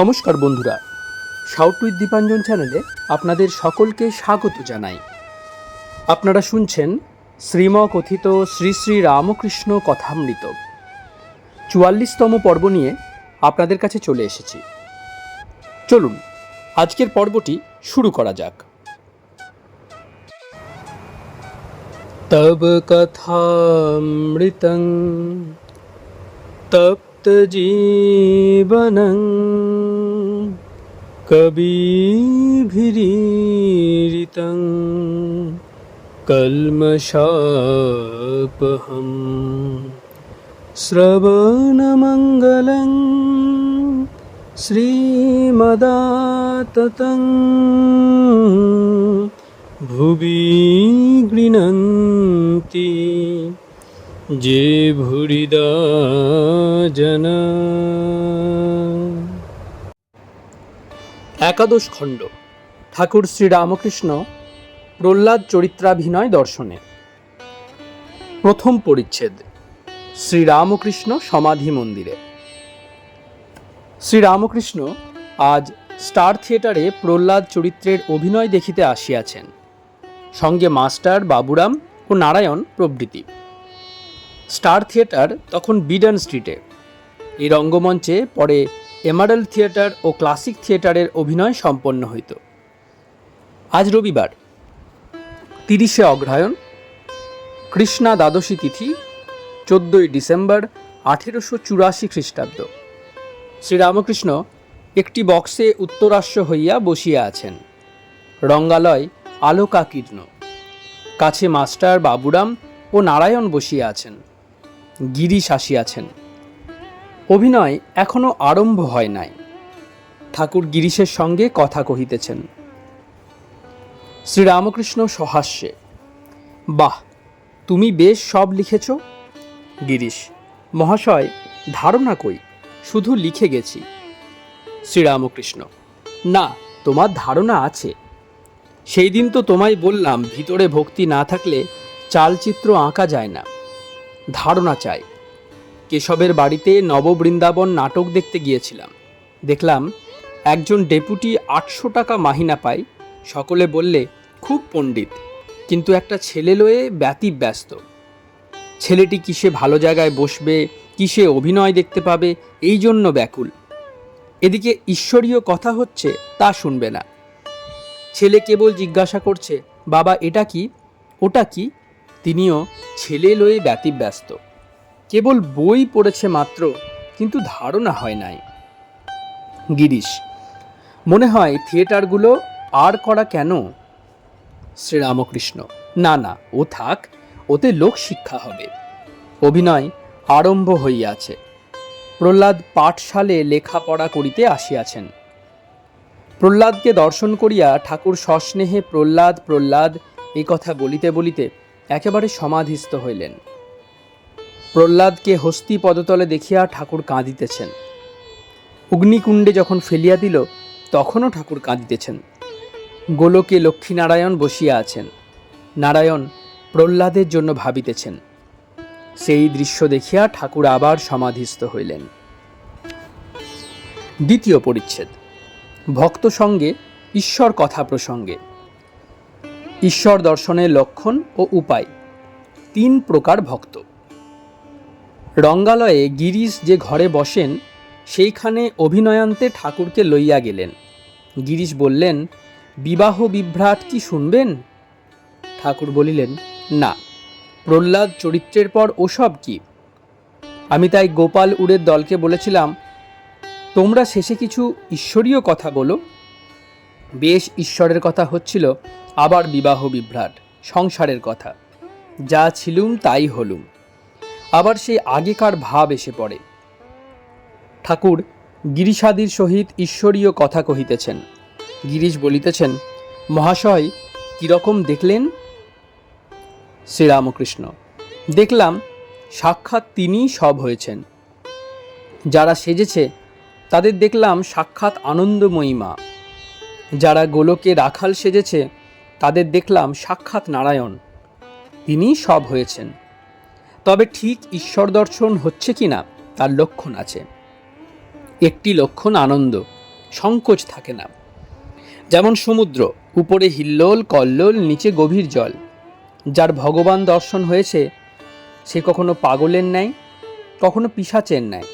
নমস্কার বন্ধুরা, shout with Dipanjan চ্যানেলে আপনাদের সকলকে স্বাগত জানাই। আপনারা শুনছেন শ্রীমকথিত শ্রী শ্রী রামকৃষ্ণ কথামৃত ৪৪তম পর্ব নিয়ে আপনাদের কাছে চলে এসেছি। চলুন আজকের পর্বটি শুরু করা যাক। তব কথামৃতং তপ্ত জীবনং কবিভিরীরিতং কল্মষাপহম শ্রবণমঙ্গলং শ্রীমদাততং ভুবি গৃণন্তি যে ভুরিদা জনা। একাদশ খণ্ড, ঠাকুর শ্রীরামকৃষ্ণ প্রহ্লাদ চরিত্রাভিনয় দর্শনে। প্রথম পরিচ্ছেদ, শ্রীরামকৃষ্ণ সমাধি মন্দিরে। শ্রীরামকৃষ্ণ আজ স্টার থিয়েটারে প্রহ্লাদ চরিত্রের অভিনয় দেখিতে আসিয়াছেন, সঙ্গে মাস্টার, বাবুরাম ও নারায়ণ প্রভৃতি। স্টার থিয়েটার তখন বিডন স্ট্রিটে। এই রঙ্গমঞ্চে পরে এমারেল্ড থিয়েটার ও ক্লাসিক থিয়েটারের অভিনয় সম্পন্ন হইত। আজ রবিবার ৩০শে অগ্রহায়ণ, কৃষ্ণা দ্বাদশী তিথি, ১৪ই ডিসেম্বর ১৮৮৪ খ্রিস্টাব্দ। শ্রীরামকৃষ্ণ একটি বক্সে উত্তরাস্য হইয়া বসিয়া আছেন। রঙ্গালয় আলোকাকীর্ণ। কাছে মাস্টার, বাবুরাম ও নারায়ণ বসিয়া আছেন। গিরিশ আসিয়াছেন। অভিনয় এখনো আরম্ভ হয় নাই। ঠাকুর গিরিশের সঙ্গে কথা কহিতেছেন। শ্রীরামকৃষ্ণ সহাস্যে, বাহ, তুমি বেশ সব লিখেছ। গিরিশ, মহাশয়, ধারণা কই, শুধু লিখে গেছি। শ্রীরামকৃষ্ণ, না, তোমার ধারণা আছে। সেই দিন তো তোমায় বললাম, ভিতরে ভক্তি না থাকলে চালচিত্র আঁকা যায় না, ধারণা চাই। কেশবের বাড়িতে নববৃন্দাবন নাটক দেখতে গিয়েছিলাম। দেখলাম একজন ডেপুটি ৮০০ টাকা মাহিনা পায়। সকলে বললে খুব পণ্ডিত, কিন্তু একটা ছেলে লয়ে ব্যতিব্যস্ত। ছেলেটি কিসে ভালো জায়গায় বসবে, কিসে অভিনয় দেখতে পাবে, এই জন্য ব্যাকুল। এদিকে ঈশ্বরীয় কথা হচ্ছে, তা শুনবে না। ছেলে কেবল জিজ্ঞাসা করছে, বাবা এটা কি, ওটা কি। তিনিও ছেলে লয়ে ব্যতিব্যস্ত। কেবল বই পড়েছে মাত্র, কিন্তু ধারণা হয় নাই। গিরিশ, মনে হয় থিয়েটারগুলো আর করা কেন? শ্রীরামকৃষ্ণ, না না, ও থাক, ওতে লোক শিক্ষা হবে। অভিনয় আরম্ভ হইয়াছে। প্রহ্লাদ পাঠশালে লেখাপড়া করিতে আসিয়াছেন। প্রহ্লাদকে দর্শন করিয়া ঠাকুর সস্নেহে প্রহ্লাদ প্রহ্লাদ এই কথা বলিতে বলিতে একেবারে সমাধিস্থ হইলেন। প্রহ্লাদকে হস্তি পদতলে দেখিয়া ঠাকুর কাঁদিতেছেন। অগ্নিকুণ্ডে যখন ফেলিয়া দিল, তখনও ঠাকুর কাঁদিতেছেন। গোলকে লক্ষ্মীনারায়ণ বসিয়া আছেন। নারায়ণ প্রহ্লাদের জন্য ভাবিতেছেন। সেই দৃশ্য দেখিয়া ঠাকুর আবার সমাধিস্থ হইলেন। দ্বিতীয় পরিচ্ছেদ, ভক্ত সঙ্গে ঈশ্বর কথা প্রসঙ্গে। ঈশ্বর দর্শনের লক্ষণ ও উপায়। ৩ প্রকার ভক্ত। রঙ্গালয়ে গিরিশ যে ঘরে বসেন, সেইখানে অভিনয়ান্তে ঠাকুরকে লইয়া গেলেন। গিরিশ বললেন, বিবাহ বিভ্রাট কি শুনবেন? ঠাকুর বলিলেন, না, প্রহ্লাদ চরিত্রের পর ওসব কি। আমি তাই গোপাল উড়ের দলকে বলেছিলাম, তোমরা শেষে কিছু ঈশ্বরীয় কথা বলো। বেশ ঈশ্বরের কথা হচ্ছিল, আবার বিবাহ বিভ্রাট, সংসারের কথা। যা ছিলুম তাই হলুম, আবার সেই আগেকার ভাব এসে পড়ে। ঠাকুর গিরিশাদির সহিত ঈশ্বরীয় কথা কহিতেছেন। গিরিশ বলিতেছেন, মহাশয়, কিরকম দেখলেন? শ্রীরামকৃষ্ণ, দেখলাম সাক্ষাৎ তিনিই সব হয়েছেন। যারা সেজেছে তাদের দেখলাম সাক্ষাৎ আনন্দময়ী মা। যারা গোলকে রাখাল সেজেছে তাদের দেখলাম সাক্ষাৎ নারায়ণ। তিনিই সব হয়েছেন। তবে ঠিক ঈশ্বর দর্শন হচ্ছে কি না তার লক্ষণ আছে। একটি লক্ষণ আনন্দ, সংকোচ থাকে না। যেমন সমুদ্র, উপরে হিল্লোল কল্লোল, নিচে গভীর জল। যার ভগবান দর্শন হয়েছে সে কখনো পাগলের ন্যায়, কখনো পিশাচের ন্যায়।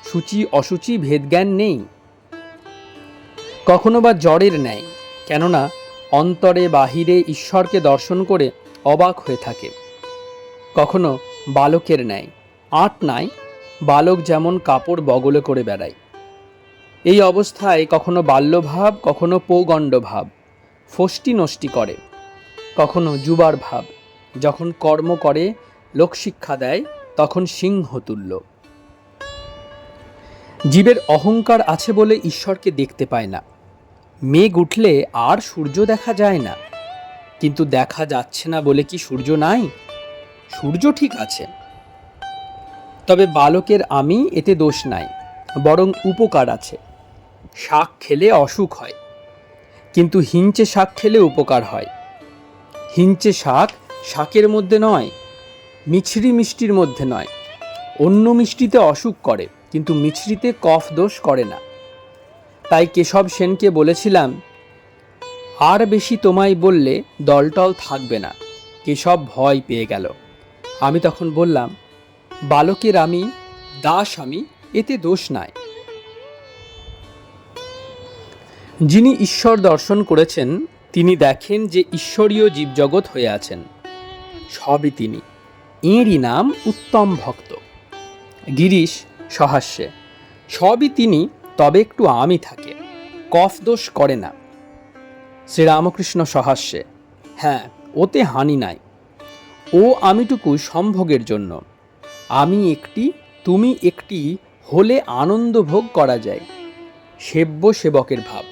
সূচি অসুচি ভেদজ্ঞান নেই, কখনো বা জড়ের ন্যায়। কেননা অন্তরে বাহিরে ঈশ্বরকে দর্শন করে অবাক হয়ে থাকে। কখনো বালকের ন্যায়, আঁট নাই, বালক যেমন কাপড় বগলে করে বেড়ায়। এই অবস্থায় কখনো বাল্যভাব, কখনো পৌগণ্ড ভাব ফষ্টি নষ্টি করে, কখনো যুবার ভাব। যখন কর্ম করে, লোকশিক্ষা দেয়, তখন সিংহতুল্য। জীবের অহংকার আছে বলে ঈশ্বরকে দেখতে পায় না। মেঘ উঠলে আর সূর্য দেখা যায় না, কিন্তু দেখা যাচ্ছে না বলে কি সূর্য নাই? সূর্য ঠিক আছে। তবে বালকের আমি এতে দোষ নাই, বরং উপকার আছে। শাক খেলে অসুখ হয়, কিন্তু হিঞ্চে শাক খেলে উপকার হয়। হিঞ্চে শাক শাকের মধ্যে নয়, মিছরি মিষ্টির মধ্যে নয়। অন্য মিষ্টিতে অসুখ করে, কিন্তু মিছরিতে কফ দোষ করে না। তাই কেশব সেনকে বলেছিলাম, আর বেশি তোমায় বললে দলটল থাকবে না। কেশব ভয় পেয়ে গেল। আমি তখন বললাম, বালকের আমি, দাস আমি, এতে দোষ নাই। যিনি ঈশ্বর দর্শন করেছেন তিনি দেখেন যে ঈশ্বরীয় জীবজগৎ হয়ে আছেন। সবই তিনি, এঁরই নাম উত্তম ভক্ত। গিরিশ সহাস্যে, সবই তিনি, তবে একটু আমি থাকে, কফ দোষ করে না। শ্রীরামকৃষ্ণ সহাস্যে, হ্যাঁ, ওতে হানি নাই। ও আমিটুকু সম্ভোগের জন্য। আমি একটি, তুমি একটি হলে আনন্দ ভোগ করা যায়, সেব্য সেবকের ভাব।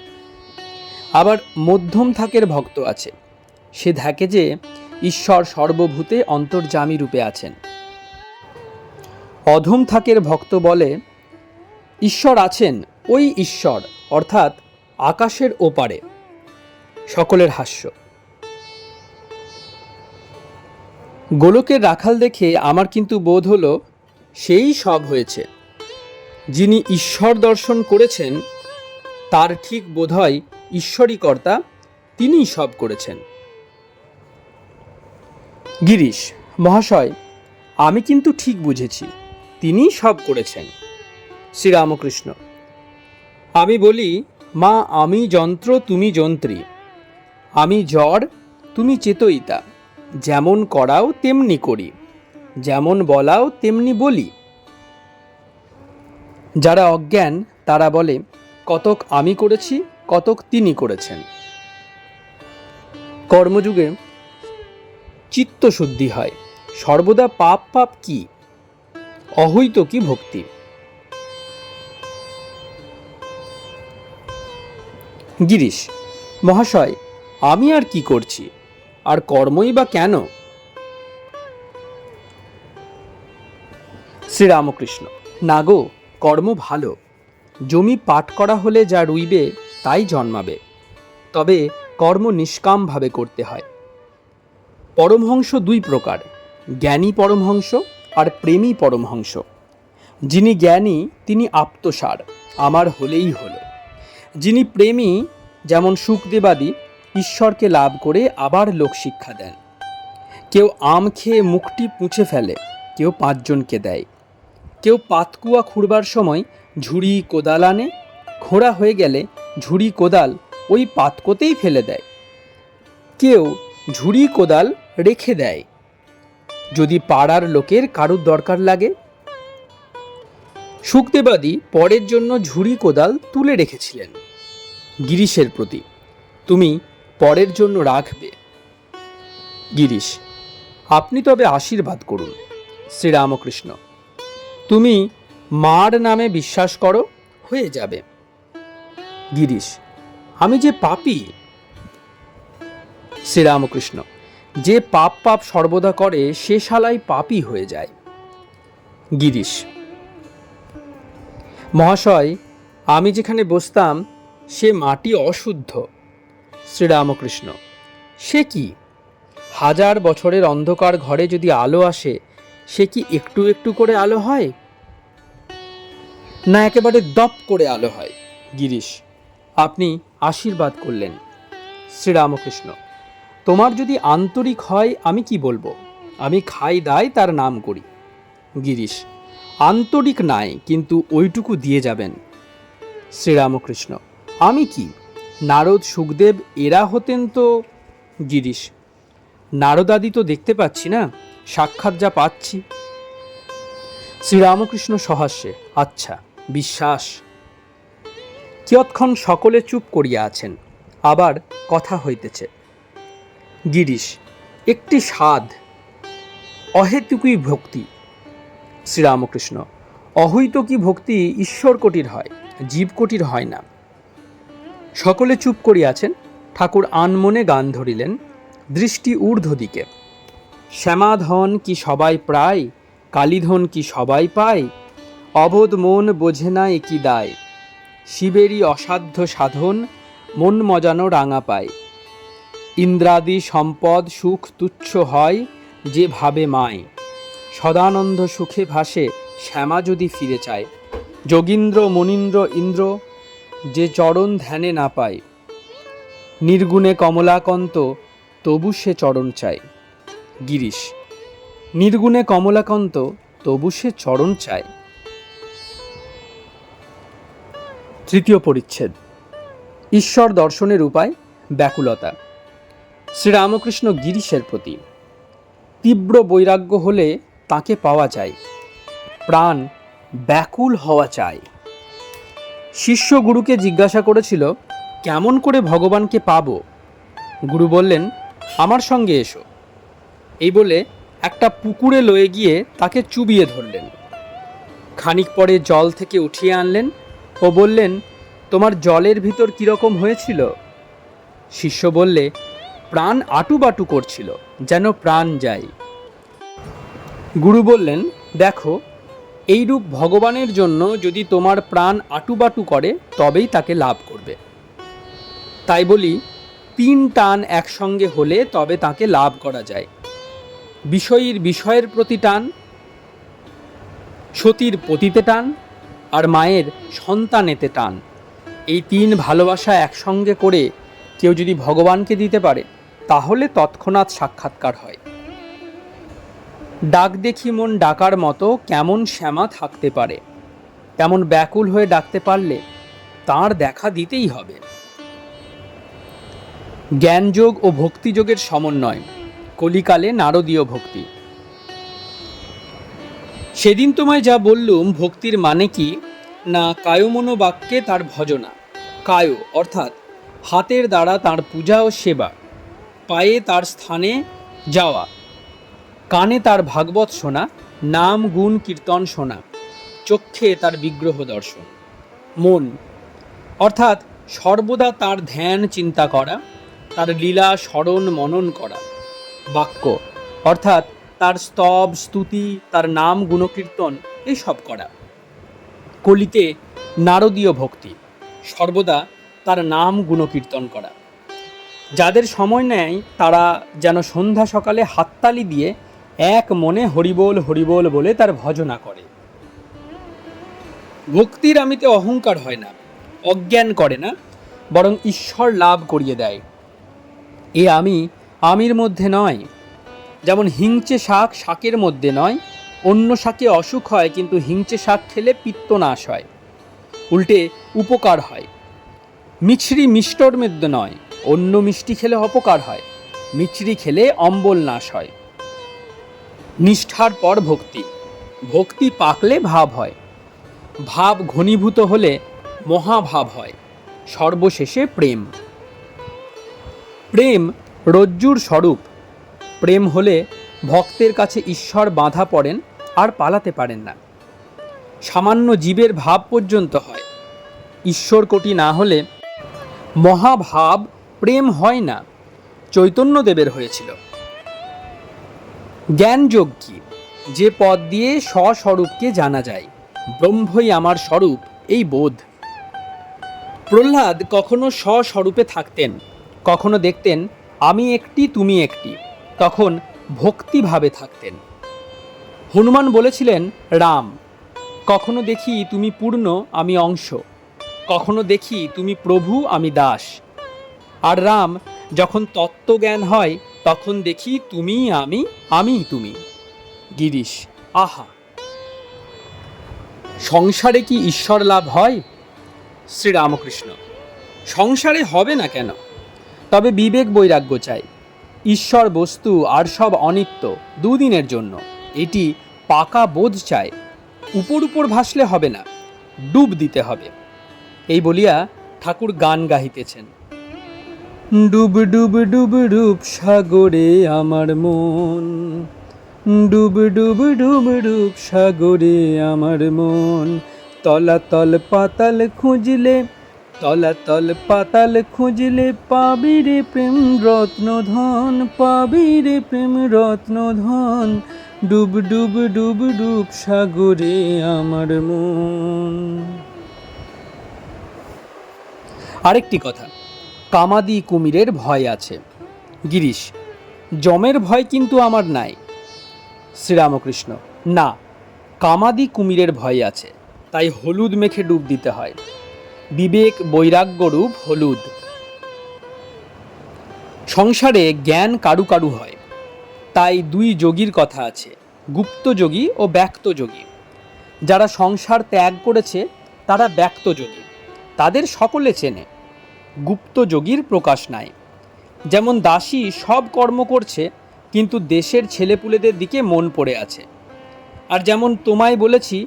আবার মধ্যম থাকের ভক্ত আছে, সে দেখে যে ঈশ্বর সর্বভূতে অন্তর্যামী রূপে আছেন। অধম থাকের ভক্ত বলে, ঈশ্বর আছেন, ওই ঈশ্বর, অর্থাৎ আকাশের ওপারে। সকলের হাস্য। গোলকের রাখাল দেখে আমার কিন্তু বোধ হলো সেই সব হয়েছে। যিনি ঈশ্বর দর্শন করেছেন তার ঠিক বোধ হয় ঈশ্বরই কর্তা, তিনিই সব করেছেন। গিরিশ মহাশয়, আমি কিন্তু ঠিক বুঝেছি, তিনিই সব করেছেন। শ্রীরামকৃষ্ণ, আমি বলি, মা আমি যন্ত্র তুমি যন্ত্রী, আমি জড় তুমি চেতয়িতা। যেমন করাও তেমনি করি, যেমন বলাও তেমনি বলি। যারা অজ্ঞান তারা বলে কতক আমি করেছি, কতক তিনি করেছেন। কর্মযুগে চিত্তশুদ্ধি হয়, সর্বদা পাপ পাপ কি, অহৈত কি ভক্তি। গিরিশ মহাশয়, আমি আর কি করছি, আর কর্মই বা কেন? শ্রীরামকৃষ্ণ, না গো, কর্ম ভালো। জমি পাট করা হলে যা রুইবে তাই জন্মাবে। তবে কর্ম নিষ্কামভাবে করতে হয়। পরমহংস দুই প্রকার, জ্ঞানী পরমহংস আর প্রেমী পরমহংস। যিনি জ্ঞানী তিনি আপ্তসার, আমার হলেই হলো। যিনি প্রেমী, যেমন শুকদেবাদি, ঈশ্বরকে লাভ করে আবার লোকশিক্ষা দেন। কেউ আম খেয়ে মুখটি পুঁছে ফেলে, কেউ 5 জনকে দেয়। কেউ পাতকুয়া খুঁড়বার সময় ঝুড়ি কোদাল আনে, খোঁড়া হয়ে গেলে ঝুড়ি কোদাল ওই পাতকোতেই ফেলে দেয়। কেউ ঝুড়ি কোদাল রেখে দেয়, যদি পাড়ার লোকের কারুর দরকার লাগে। শুকদেবাদি পরের জন্য ঝুড়ি কোদাল তুলে রেখেছিলেন। গিরিশের প্রতি, তুমি পরের জন্য রাখবে। গিরিশ, আপনি তবে আশীর্বাদ করুন। শ্রীরামকৃষ্ণ, তুমি মার নামে বিশ্বাস করো, হয়ে যাবে। গিরিশ, আমি যে পাপী। শ্রীরামকৃষ্ণ, যে পাপ পাপ সর্বদা করে সে শালাই পাপী হয়ে যায়। গিরিশ মহাশয়, আমি যেখানে বসতাম সে মাটি অশুদ্ধ। শ্রীরামকৃষ্ণ, সে কি? 1000 বছরের অন্ধকার ঘরে যদি আলো আসে, সে কি একটু একটু করে আলো হয়, না একেবারে দপ করে আলো হয়? গিরিশ, আপনি আশীর্বাদ করলেন। শ্রীরামকৃষ্ণ: তোমার যদি আন্তরিক হয় আমি কি বলবো, আমি খাই দাই তার নাম করি। গিরিশ: আন্তরিক নাই, কিন্তু ওইটুকু দিয়ে যাবেন। শ্রীরামকৃষ্ণ: আমি কি, নারদ সুখদেব এরা হতেন তো। গিরিশ: নারদাদি তো দেখতে পাচ্ছি না, সাক্ষাৎ যা পাচ্ছি। শ্রীরামকৃষ্ণ সহাস্যে: আচ্ছা, বিশ্বাস। কিয়ৎক্ষণ সকলে চুপ করিয়া আছেন, আবার কথা হইতেছে। গিরিশ: একটি সাধ, অহেতুকী ভক্তি। শ্রীরামকৃষ্ণ: অহৈতুকী ভক্তি ঈশ্বর কোটির হয়, জীব কোটির হয় না। সকলে চুপ করিয়াছেন। ঠাকুর আনমনে গান ধরিলেন, দৃষ্টি ঊর্ধ্ব দিকে। শ্যামাধন কি সবাই প্রায়, কালীধন কি সবাই পায়, অবোধ মন বোঝে না একই দায়, শিবেরই অসাধ্য সাধন মন মজানো রাঙা পায়, ইন্দ্রাদি সম্পদ সুখ তুচ্ছ হয় যে ভাবে মায়, সদানন্দ সুখে ভাসে শ্যামা যদি ফিরে চায়, যোগীন্দ্র মনীন্দ্র ইন্দ্র যে চরণ ধ্যানে না পায়, নির্গুণে কমলাকান্ত তবু সে চরণ চায়। গিরিশ: নির্গুণে কমলাকান্ত তবু সে চরণ চায়। তৃতীয় পরিচ্ছেদ। ঈশ্বর দর্শনের উপায়, ব্যাকুলতা। শ্রীরামকৃষ্ণ গিরিশের প্রতি: তীব্র বৈরাগ্য হলে তাকে পাওয়া যায়, প্রাণ ব্যাকুল হওয়া চাই। শিষ্য গুরুকে জিজ্ঞাসা করেছিল, কেমন করে ভগবানকে পাবো? গুরু বললেন, আমার সঙ্গে এসো। এই বলে একটা পুকুরে লয়ে গিয়ে তাকে চুবিয়ে ধরলেন। খানিক পরে জল থেকে উঠিয়ে আনলেন ও বললেন, তোমার জলের ভিতর কীরকম হয়েছিল? শিষ্য বললে, প্রাণ আটুবাটু করছিল, যেন প্রাণ যায়। গুরু বললেন, দেখো, এইরূপ ভগবানের জন্য যদি তোমার প্রাণ আটুবাটু করে তবেই তাকে লাভ করবে। তাই বলি, 3 টান একসঙ্গে হলে তবে তাকে লাভ করা যায়। বিষয়ের প্রতি টান, সতীর পতিতে টান, আর মায়ের সন্তানেতে টান। এই 3 ভালোবাসা একসঙ্গে করে কেউ যদি ভগবানকে দিতে পারে তাহলে তৎক্ষণাৎ সাক্ষাৎকার হয়। ডাক দেখি মন ডাকার মতো কেমন শ্যামা থাকতে পারে, তেমন ব্যাকুল হয়ে ডাকতে পারলে তাঁর দেখা দিতেই হবে। জ্ঞানযোগ ও ভক্তিযোগের সমন্বয়, কলিকালে নারদীয় ভক্তি। সেদিন তোমায় যা বললুম ভক্তির মানে কি না, কায়মনো বাক্যে তার ভজনা। কায় অর্থাৎ হাতের দ্বারা তার পূজা ও সেবা, পায়ে তার স্থানে যাওয়া, কানে তার ভাগবত শোনা, নাম গুণ কীর্তন শোনা, চক্ষে তার বিগ্রহ দর্শন। মন অর্থাৎ সর্বদা তার ধ্যান চিন্তা করা, তার লীলা স্মরণ মনন করা। বাক্য অর্থাৎ তার স্তব স্তুতি, তার নাম গুণকীর্তন এসব করা। কলিতে নারদীয় ভক্তি, সর্বদা তার নাম গুণকীর্তন করা। যাদের সময় নেয় তারা যেন সন্ধ্যা সকালে হাততালি দিয়ে এক মনে হরিবোল হরিবোল বলে তার ভজনা করে। ভক্তির আমিতে অহংকার হয় না, অজ্ঞান করে না, বরং ঈশ্বর লাভ করিয়ে দেয়। এ আমির মধ্যে নয়। যেমন হিংচে শাক শাকের মধ্যে নয়, অন্য শাকে অসুখ হয়, কিন্তু হিংচে শাক খেলে পিত্তনাশ হয়, উল্টে উপকার হয়। মিছরি মিষ্টর মধ্যে নয়, অন্য মিষ্টি খেলে অপকার হয়, মিছরি খেলে অম্বল নাশ হয়। নিষ্ঠার পর ভক্তি, ভক্তি পাকলে ভাব হয়, ভাব ঘনীভূত হলে মহাভাব হয়, সর্বশেষে প্রেম। প্রেম রজ্জুর স্বরূপ। প্রেম হলে ভক্তের কাছে ঈশ্বর বাঁধা পড়েন আর পালাতে পারেন না। সামান্য জীবের ভাব পর্যন্ত হয়, ঈশ্বর কোটি না হলে মহাভাব প্রেম হয় না। চৈতন্যদেবের হয়েছিল। জ্ঞানযোগ কি? যে পথ দিয়ে স্বস্বরূপকে জানা যায়, ব্রহ্মই আমার স্বরূপ, এই বোধ। প্রহ্লাদ কখনো স্বস্বরূপে থাকতেন, কখনো দেখতেন আমি একটি তুমি একটি, তখন ভক্তিভাবে থাকতেন। হনুমান বলেছিলেন রাম, কখনো দেখি তুমি পূর্ণ আমি অংশ, কখনো দেখি তুমি প্রভু আমি দাস। আর রাম, যখন তত্ত্বজ্ঞান হয় তখন দেখি তুমি আমি, আমি তুমি। গিরিশ: আহা! সংসারে কি ঈশ্বর লাভ হয়? শ্রীরামকৃষ্ণ: সংসারে হবে না কেন? তবে বিবেক বৈরাগ্য চাই। ঈশ্বর বস্তু আর সব অনিত্য, দুদিনের জন্য, এটি পাকা বোধ চায়। উপর উপর ভাসলে হবে না, ডুব দিতে হবে। এই বলিয়া ঠাকুর গান গাহিতেছেন: ডুব ডুব ডুব ডুব সাগরে আমার মন, ডুব ডুব ডুব ডুব সাগরে আমার মন, তলাতল পাতাল খুঁজলে, তলাতল পাতাল খুঁজলে পাবি রে প্রেম রত্ন ধন, পাবি রে প্রেম রত্ন ধন, ডুব ডুব ডুব ডুব সাগরে আমার মন। আরেকটি কথা, কামাদি কুমিরের ভয় আছে। গিরিশ: যমের ভয় কিন্তু আমার নাই। শ্রীরামকৃষ্ণ: না, কামাদি কুমিরের ভয় আছে, তাই হলুদ মেখে ডুব দিতে হয়। বিবেক বৈরাগ্য রূপ হলুদ। সংসারে জ্ঞান কারু কারু হয়, তাই দুই যোগীর কথা আছে, গুপ্ত যোগী ও ব্যক্ত যোগী। যারা সংসার ত্যাগ করেছে তারা ব্যক্ত যোগী, তাদের সকলে চেনে। গুপ্ত যোগীর প্রকাশ নাই। যেমন দাসী সব কর্ম করছে কিন্তু দেশের ছেলেপুলেদের দিকে মন পড়ে আছে। আর যেমন তোমায় বলেছি,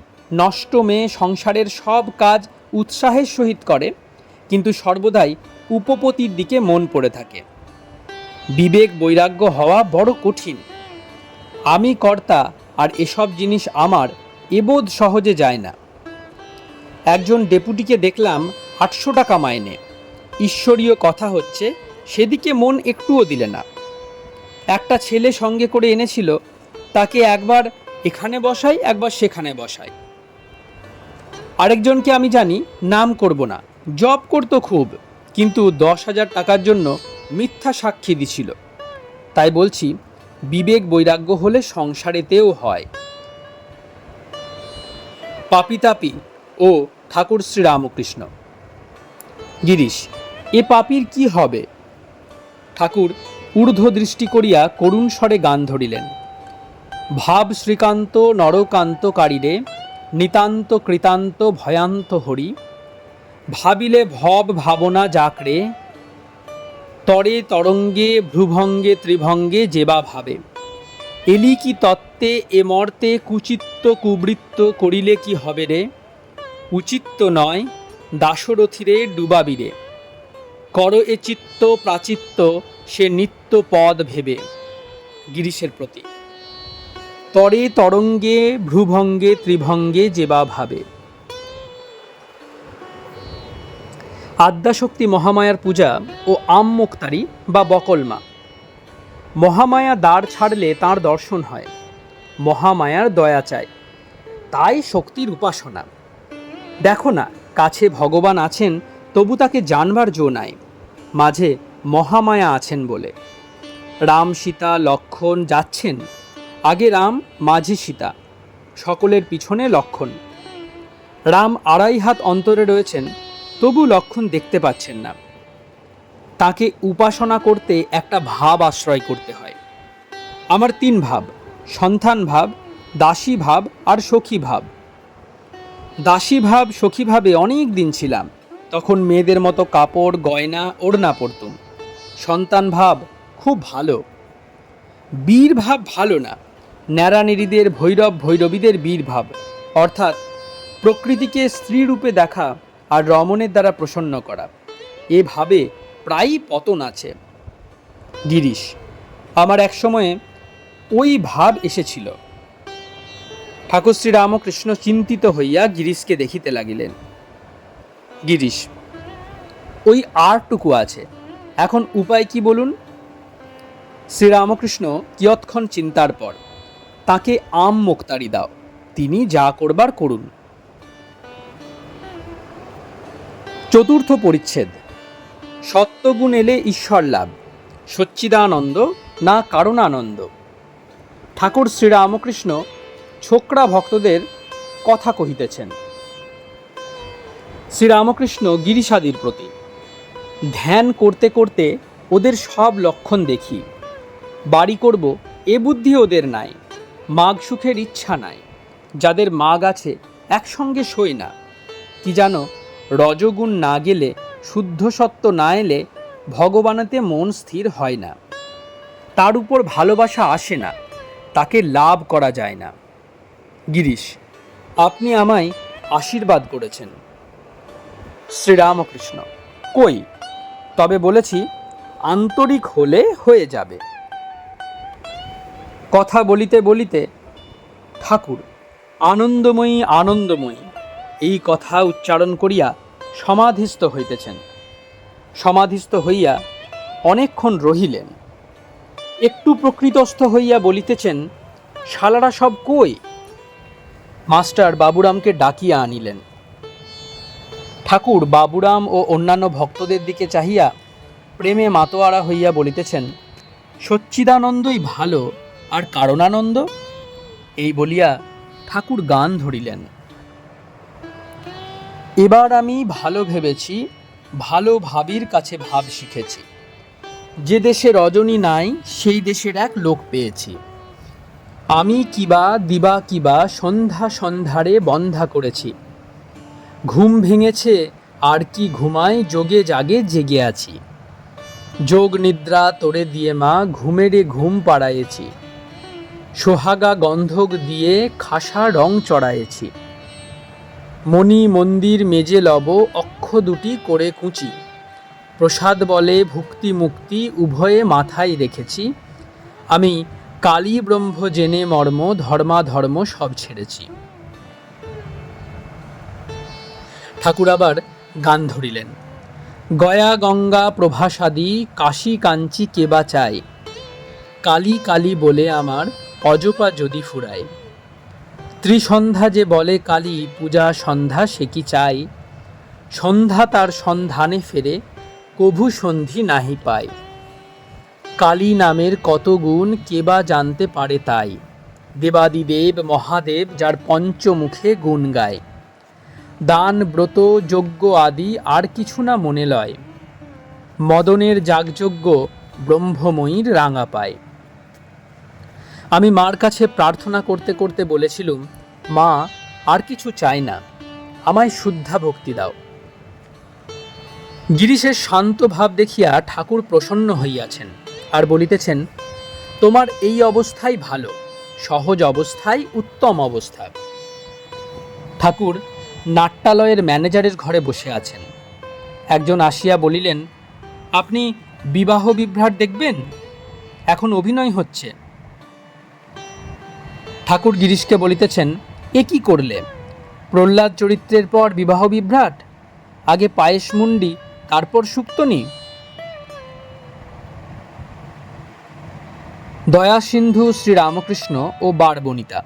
নষ্ট মেয়ে সংসারের সব কাজ উৎসাহের সহিত করে কিন্তু সর্বদাই উপপতির দিকে মন পড়ে থাকে। বিবেক বৈরাগ্য হওয়া বড় কঠিন। আমি কর্তা আর এসব জিনিস আমার, এ বোধ সহজে যায় না। একজন ডেপুটিকে দেখলাম 800 টাকা মাইনে, ঈশ্বরীয় কথা হচ্ছে, সেদিকে মন একটুও দিলে না। একটা ছেলে সঙ্গে করে এনেছিল, তাকে একবার এখানে বসাই একবার সেখানে বসাই। আরেকজনকে আমি জানি, নাম করব না, জব করতো খুব, কিন্তু 10,000 টাকার জন্য মিথ্যা সাক্ষী দিছিল। তাই বলছি, বিবেক বৈরাগ্য হলে সংসারেতেও হয়। পাপিতাপি ও ঠাকুর শ্রীরামকৃষ্ণ। গিরিশ: এ পাপীর কি হবে? ঠাকুর ঊর্ধ্ব দৃষ্টি করিয়া করুণ স্বরে গান ধরিলেন: ভাব শ্রীকান্ত নরকান্তকারীরে, নিতান্ত কৃতান্ত ভয়ান্ত হরি, ভাবিলে ভব ভাবনা জাকরে, তরে তরঙ্গে ভ্রুভঙ্গে ত্রিভঙ্গে যেবা ভাবে, এলি কি তত্ত্বে এ মর্তে কুচিত্ত কুবৃত্ত করিলে কি হবে রে, উচিত্ত নয় দাশরথীরে ডুবাবিরে, কর এ চিত্ত প্রাচিত্য সে নিত্য পদ ভেবে। গিরিশের প্রতি: তরে তরঙ্গে ভ্রুভঙ্গে ত্রিভঙ্গে যেবা ভাবে। আদ্যাশক্তি মহামায়ার পূজা ও আমমুক্তারি বা বকলমা। মহামায়া দ্বার ছাড়লে তাঁর দর্শন হয়, মহামায়ার দয়া চাই, তাই শক্তির উপাসনা। দেখো না, কাছে ভগবান আছেন তবু তাকে জানবার জো নাই, মাঝে মহামায়া আছেন বলে। রাম সীতা লক্ষ্মণ যাচ্ছেন, আগে রাম মাঝে সীতা, সকলের পিছনে লক্ষ্মণ। রাম 2.5 হাত অন্তরে রয়েছেন, তবু লক্ষ্মণ দেখতে পাচ্ছেন না। তাকে উপাসনা করতে একটা ভাব আশ্রয় করতে হয়। আমার 3 ভাব, সন্তান ভাব, দাসী ভাব আর সখী ভাব। দাসী ভাব সখী ভাবে অনেক দিন ছিলাম, তখন মেয়েদের মতো কাপড় গয়না ওড়না পরতুম। সন্তান ভাব খুব ভালো। বীর ভাব ভালো না, ন্যাড়ানেড়িদের ভৈরব ভৈরবীদের বীর ভাব, অর্থাৎ প্রকৃতিকে স্ত্রী রূপে দেখা আর রমণের দ্বারা প্রসন্ন করা, এ ভাবে প্রায়ই পতন আছে। গিরিশ: আমার এক সময়ে ওই ভাব এসেছিল। ঠাকুর শ্রীরামকৃষ্ণ চিন্তিত হইয়া গিরিশকে দেখিতে লাগিলেন। গিরিশ: ওই আরটুকু আছে, এখন উপায় কি বলুন? শ্রীরামকৃষ্ণ কিয়ৎক্ষণ চিন্তার পর: তাকে আমমুক্তারি দাও, তিনি যা করবার করুন। চতুর্থ পরিচ্ছেদ। সত্যগুণ এলে ঈশ্বর লাভ, সচ্চিদানন্দ না কারণানন্দ। ঠাকুর শ্রীরামকৃষ্ণ ছোকরা ভক্তদের কথা কহিতেছেন। শ্রীরামকৃষ্ণ গিরিশাদির প্রতি। ধ্যান করতে করতে ওদের সব লক্ষণ দেখি। বাড়ি করব এ বুদ্ধি ওদের নাই, মাগ সুখের ইচ্ছা নাই। যাদের মাগ আছে একসঙ্গে শোয় না। কি জানো, রজগুণ না গেলে, শুদ্ধ সত্য না এলে ভগবানেতে মন স্থির হয় না। তার উপর ভালোবাসা আসে না, তাকে লাভ করা যায় না। গিরিশ, আপনি আমায় আশীর্বাদ করেছেন। শ্রীরামকৃষ্ণ, কই, তবে বলেছি আন্তরিক হলে হয়ে যাবে। কথা বলিতে বলিতে ঠাকুর আনন্দময়ী আনন্দময়ী এই কথা উচ্চারণ করিয়া সমাধিস্থ হইতেছেন। সমাধিস্থ হইয়া অনেকক্ষণ রহিলেন। একটু প্রকৃতস্থ হইয়া বলিতেছেন, শালারা সব কই? মাস্টার বাবুরামকে ডাকিয়া আনিলেন। ঠাকুর বাবুরাম ও অন্যান্য ভক্তদের দিকে চাহিয়া প্রেমে মাতোয়ারা হইয়া বলিতেছেন, সচ্চিদানন্দই ভালো, আর কারণানন্দ? এই বলিয়া ঠাকুর গান ধরিলেন। এবার আমি ভালো ভেবেছি, ভালো ভাবির কাছে ভাব শিখেছি। যে দেশে রজনী নাই সেই দেশের এক লোক পেয়েছি। আমি কিবা দিবা কিবা সন্ধ্যা সন্ধ্যারে বন্ধা করেছি। ঘুম ভেঙেছে আর কি ঘুমায়, যোগে জাগে জেগে আছি। যোগ নিদ্রা তোরে দিয়ে মা ঘুমেরে ঘুম পাড়ায়েছি। সোহাগা গন্ধক দিয়ে খাসা রং চড়ায়েছি। মণি মন্দির মেজে লব অক্ষ দুটি করে কুচি। প্রসাদ বলে ভুক্তি মুক্তি উভয়ে মাথায় রেখেছি। আমি কালী ব্রহ্ম জেনে মর্ম ধর্মাধর্ম সব ছেড়েছি। ঠাকুর আবার গান ধরিলেন। গয়া গঙ্গা প্রভাসাদি কাশী কাঞ্চি কেবা চাই। কালী কালী বলে আমার অজপা যদি ফুরায়। ত্রিসন্ধ্যা যে বলে কালী পূজা সন্ধ্যা সে কি চাই। সন্ধ্যা তার সন্ধানে ফেরে কভু সন্ধি নাহি পায়। কালী নামের কত গুণ কেবা জানতে পারে তাই। দেবাদিদেব মহাদেব যার পঞ্চমুখে গুণ গায়। দান ব্রত যজ্ঞ আদি আর কিছু না মনে লয়। মদনের যাগযজ্ঞ ব্রহ্মময়ীর রাঙা পায়। আমি মার কাছে প্রার্থনা করতে করতে বলেছিলুম, মা, আর কিছু চাই না, আমায় শুদ্ধা ভক্তি দাও। গিরিশের শান্ত ভাব দেখিয়া ঠাকুর প্রসন্ন হইয়াছেন, আর বলিতেছেন, তোমার এই অবস্থাই ভালো, সহজ অবস্থাই উত্তম অবস্থা। ঠাকুর নাট্যালয়ের ম্যানেজারের ঘরে বসে আছেন। একজন আসিয়া বলিলেন, আপনি বিবাহ বিভ্রাট দেখবেন, এখন অভিনয় হচ্ছে। ঠাকুর গিরিশকে বলিতেছেন, এ কি করলে? প্রহ্লাদ চরিত্রের পর বিবাহ বিভ্রাট? আগে পায়েস মুন্ডি, তারপর সুক্তনি। দয়া সিন্ধু শ্রীরামকৃষ্ণ ও বারবনিতা।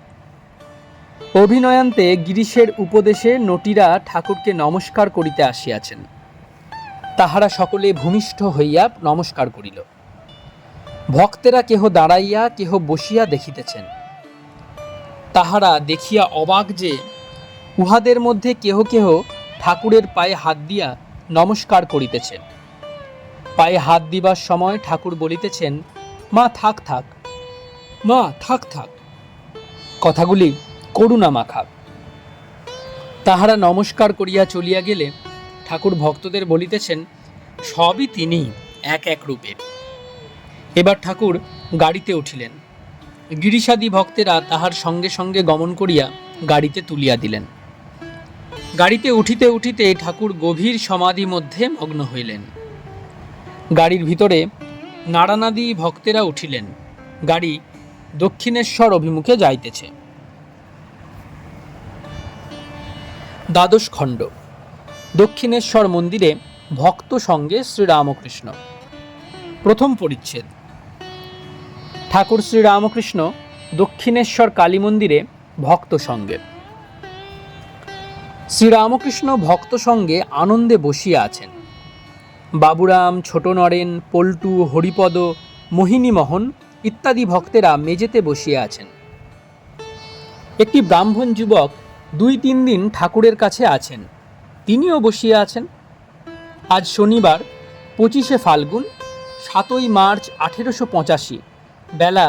অভিনয়ান্তে গিরিশের উপদেশে নটীরা ঠাকুরকে নমস্কার করিতে আসিয়াছেন। তাহারা সকলে ভূমিষ্ঠ হইয়া নমস্কার করিল। ভক্তেরা কেহ দাঁড়াইয়া কেহ বসিয়া দেখিতেছেন। তাহারা দেখিয়া অবাক যে উহাদের মধ্যে কেহ কেহ ঠাকুরের পায়ে হাত দিয়া নমস্কার করিতেছে। পায়ে হাত দিবার সময় ঠাকুর বলিতেছেন, মা থাক থাক, মা থাক থাক। কথাগুলি করুণা মাখা। তাহারা নমস্কার করিয়া চলিয়া গেলে ঠাকুর ভক্তদের বলিতেছেন, সবই তিনি এক এক রূপে। এবার ঠাকুর গাড়িতে উঠিলেন। গিরিশাদি ভক্তেরা তাহার সঙ্গে সঙ্গে গমন করিয়া গাড়িতে তুলিয়া দিলেন। গাড়িতে উঠিতে উঠিতে ঠাকুর গভীর সমাধি মধ্যে মগ্ন হইলেন। গাড়ির ভিতরে নারানাদি ভক্তেরা উঠিলেন। গাড়ি দক্ষিণেশ্বর অভিমুখে যাইতেছে। দ্বাদশ খণ্ড। দক্ষিণেশ্বর মন্দিরে ভক্ত সঙ্গে শ্রীরামকৃষ্ণ। প্রথম পরিচ্ছেদ। ঠাকুর শ্রীরামকৃষ্ণ দক্ষিণেশ্বর কালী মন্দিরে ভক্ত সঙ্গে। শ্রীরামকৃষ্ণ ভক্ত সঙ্গে আনন্দে বসিয়া আছেন। বাবুরাম, ছোট নরেন, পল্টু, হরিপদ, মোহিনীমোহন ইত্যাদি ভক্তেরা মেজেতে বসিয়া আছেন। একটি ব্রাহ্মণ যুবক 2-3 দিন ঠাকুরের কাছে আছেন। তিনিও বসিয়া আছেন। আজ শনিবার 25শে ফাল্গুন, 7ই মার্চ 1885, বেলা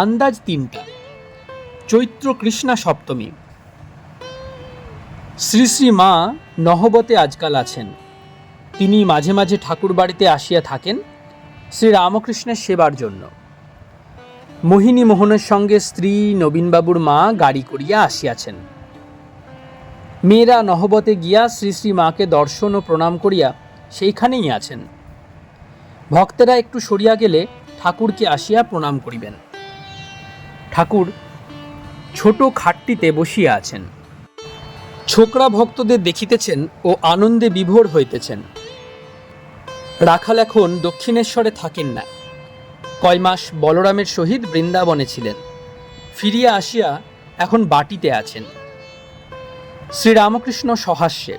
আন্দাজ 3টা, চৈত্র কৃষ্ণা সপ্তমী। শ্রী শ্রী মা নহবতে আজকাল আছেন। তিনি মাঝে মাঝে ঠাকুর বাড়িতে আসিয়া থাকেন শ্রী রামকৃষ্ণের সেবার জন্য। মোহিনী মোহনের সঙ্গে স্ত্রী নবীনবাবুর মা গাড়ি করিয়া আসিয়াছেন। মেয়েরা নহবতে গিয়া শ্রী শ্রী মাকে দর্শন ও প্রণাম করিয়া সেইখানেই আছেন। ভক্তেরা একটু সরিয়া গেলে ঠাকুরকে আসিয়া প্রণাম করিবেন। ঠাকুর ছোট খাটটিতে বসিয়া আছেন। ছোকরা ভক্তদের দেখিতেছেন ও আনন্দে বিভোর হইতেছেন। রাখাল এখন দক্ষিণেশ্বরে থাকেন না। কয় মাস বলরামের সহিত বৃন্দাবনে ছিলেন, ফিরিয়া আসিয়া এখন বাটিতে আছেন। শ্রীরামকৃষ্ণ সহাস্যে,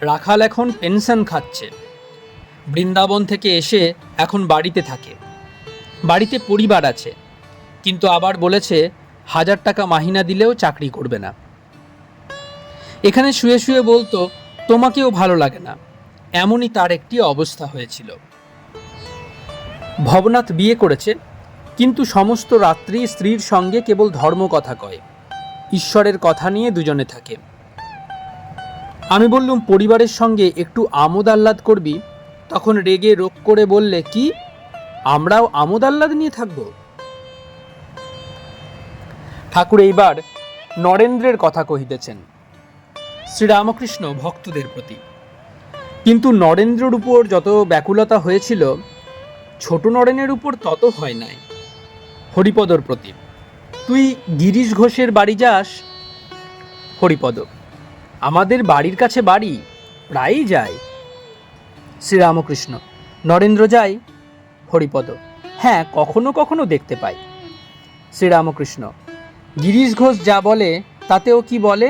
রাখাল এখন পেনশন খাচ্ছে। বৃন্দাবন থেকে এসে এখন বাড়িতে থাকে। বাড়িতে পরিবার আছে, কিন্তু আবার বলেছে 1000 টাকা মাহিনা দিলেও চাকরি করবে না। এখানে শুয়ে শুয়ে বলতো তোমাকেও ভালো লাগে না, এমনই তার একটি অবস্থা হয়েছিল। ভবনাথ বিয়ে করেছে, কিন্তু সমস্ত রাত্রি স্ত্রীর সঙ্গে কেবল ধর্ম কথা কয়, ঈশ্বরের কথা নিয়ে দুজনে থাকে। আমি বললুম পরিবারের সঙ্গে একটু আমোদ আহ্লাদ করবি, তখন রেগে রোগ করে বললে কি আমরাও আমোদ আহ্লাদ নিয়ে থাকব? ঠাকুর এইবার নরেন্দ্রের কথা কহিতেছেন শ্রীরামকৃষ্ণ ভক্তদের প্রতি। কিন্তু নরেন্দ্রের উপর যত ব্যাকুলতা হয়েছিল, ছোট নরেনের উপর তত হয় নাই। হরিপদর প্রতি, তুই গিরিশ ঘোষের বাড়ি যাস? হরিপদ, আমাদের বাড়ির কাছে বাড়ি, প্রায়ই যায়। শ্রীরামকৃষ্ণ, নরেন্দ্র যায়? হরিপদ, হ্যাঁ, কখনো কখনো দেখতে পাই। শ্রীরামকৃষ্ণ, গিরিশ ঘোষ যা বলে তাতেও কি বলে?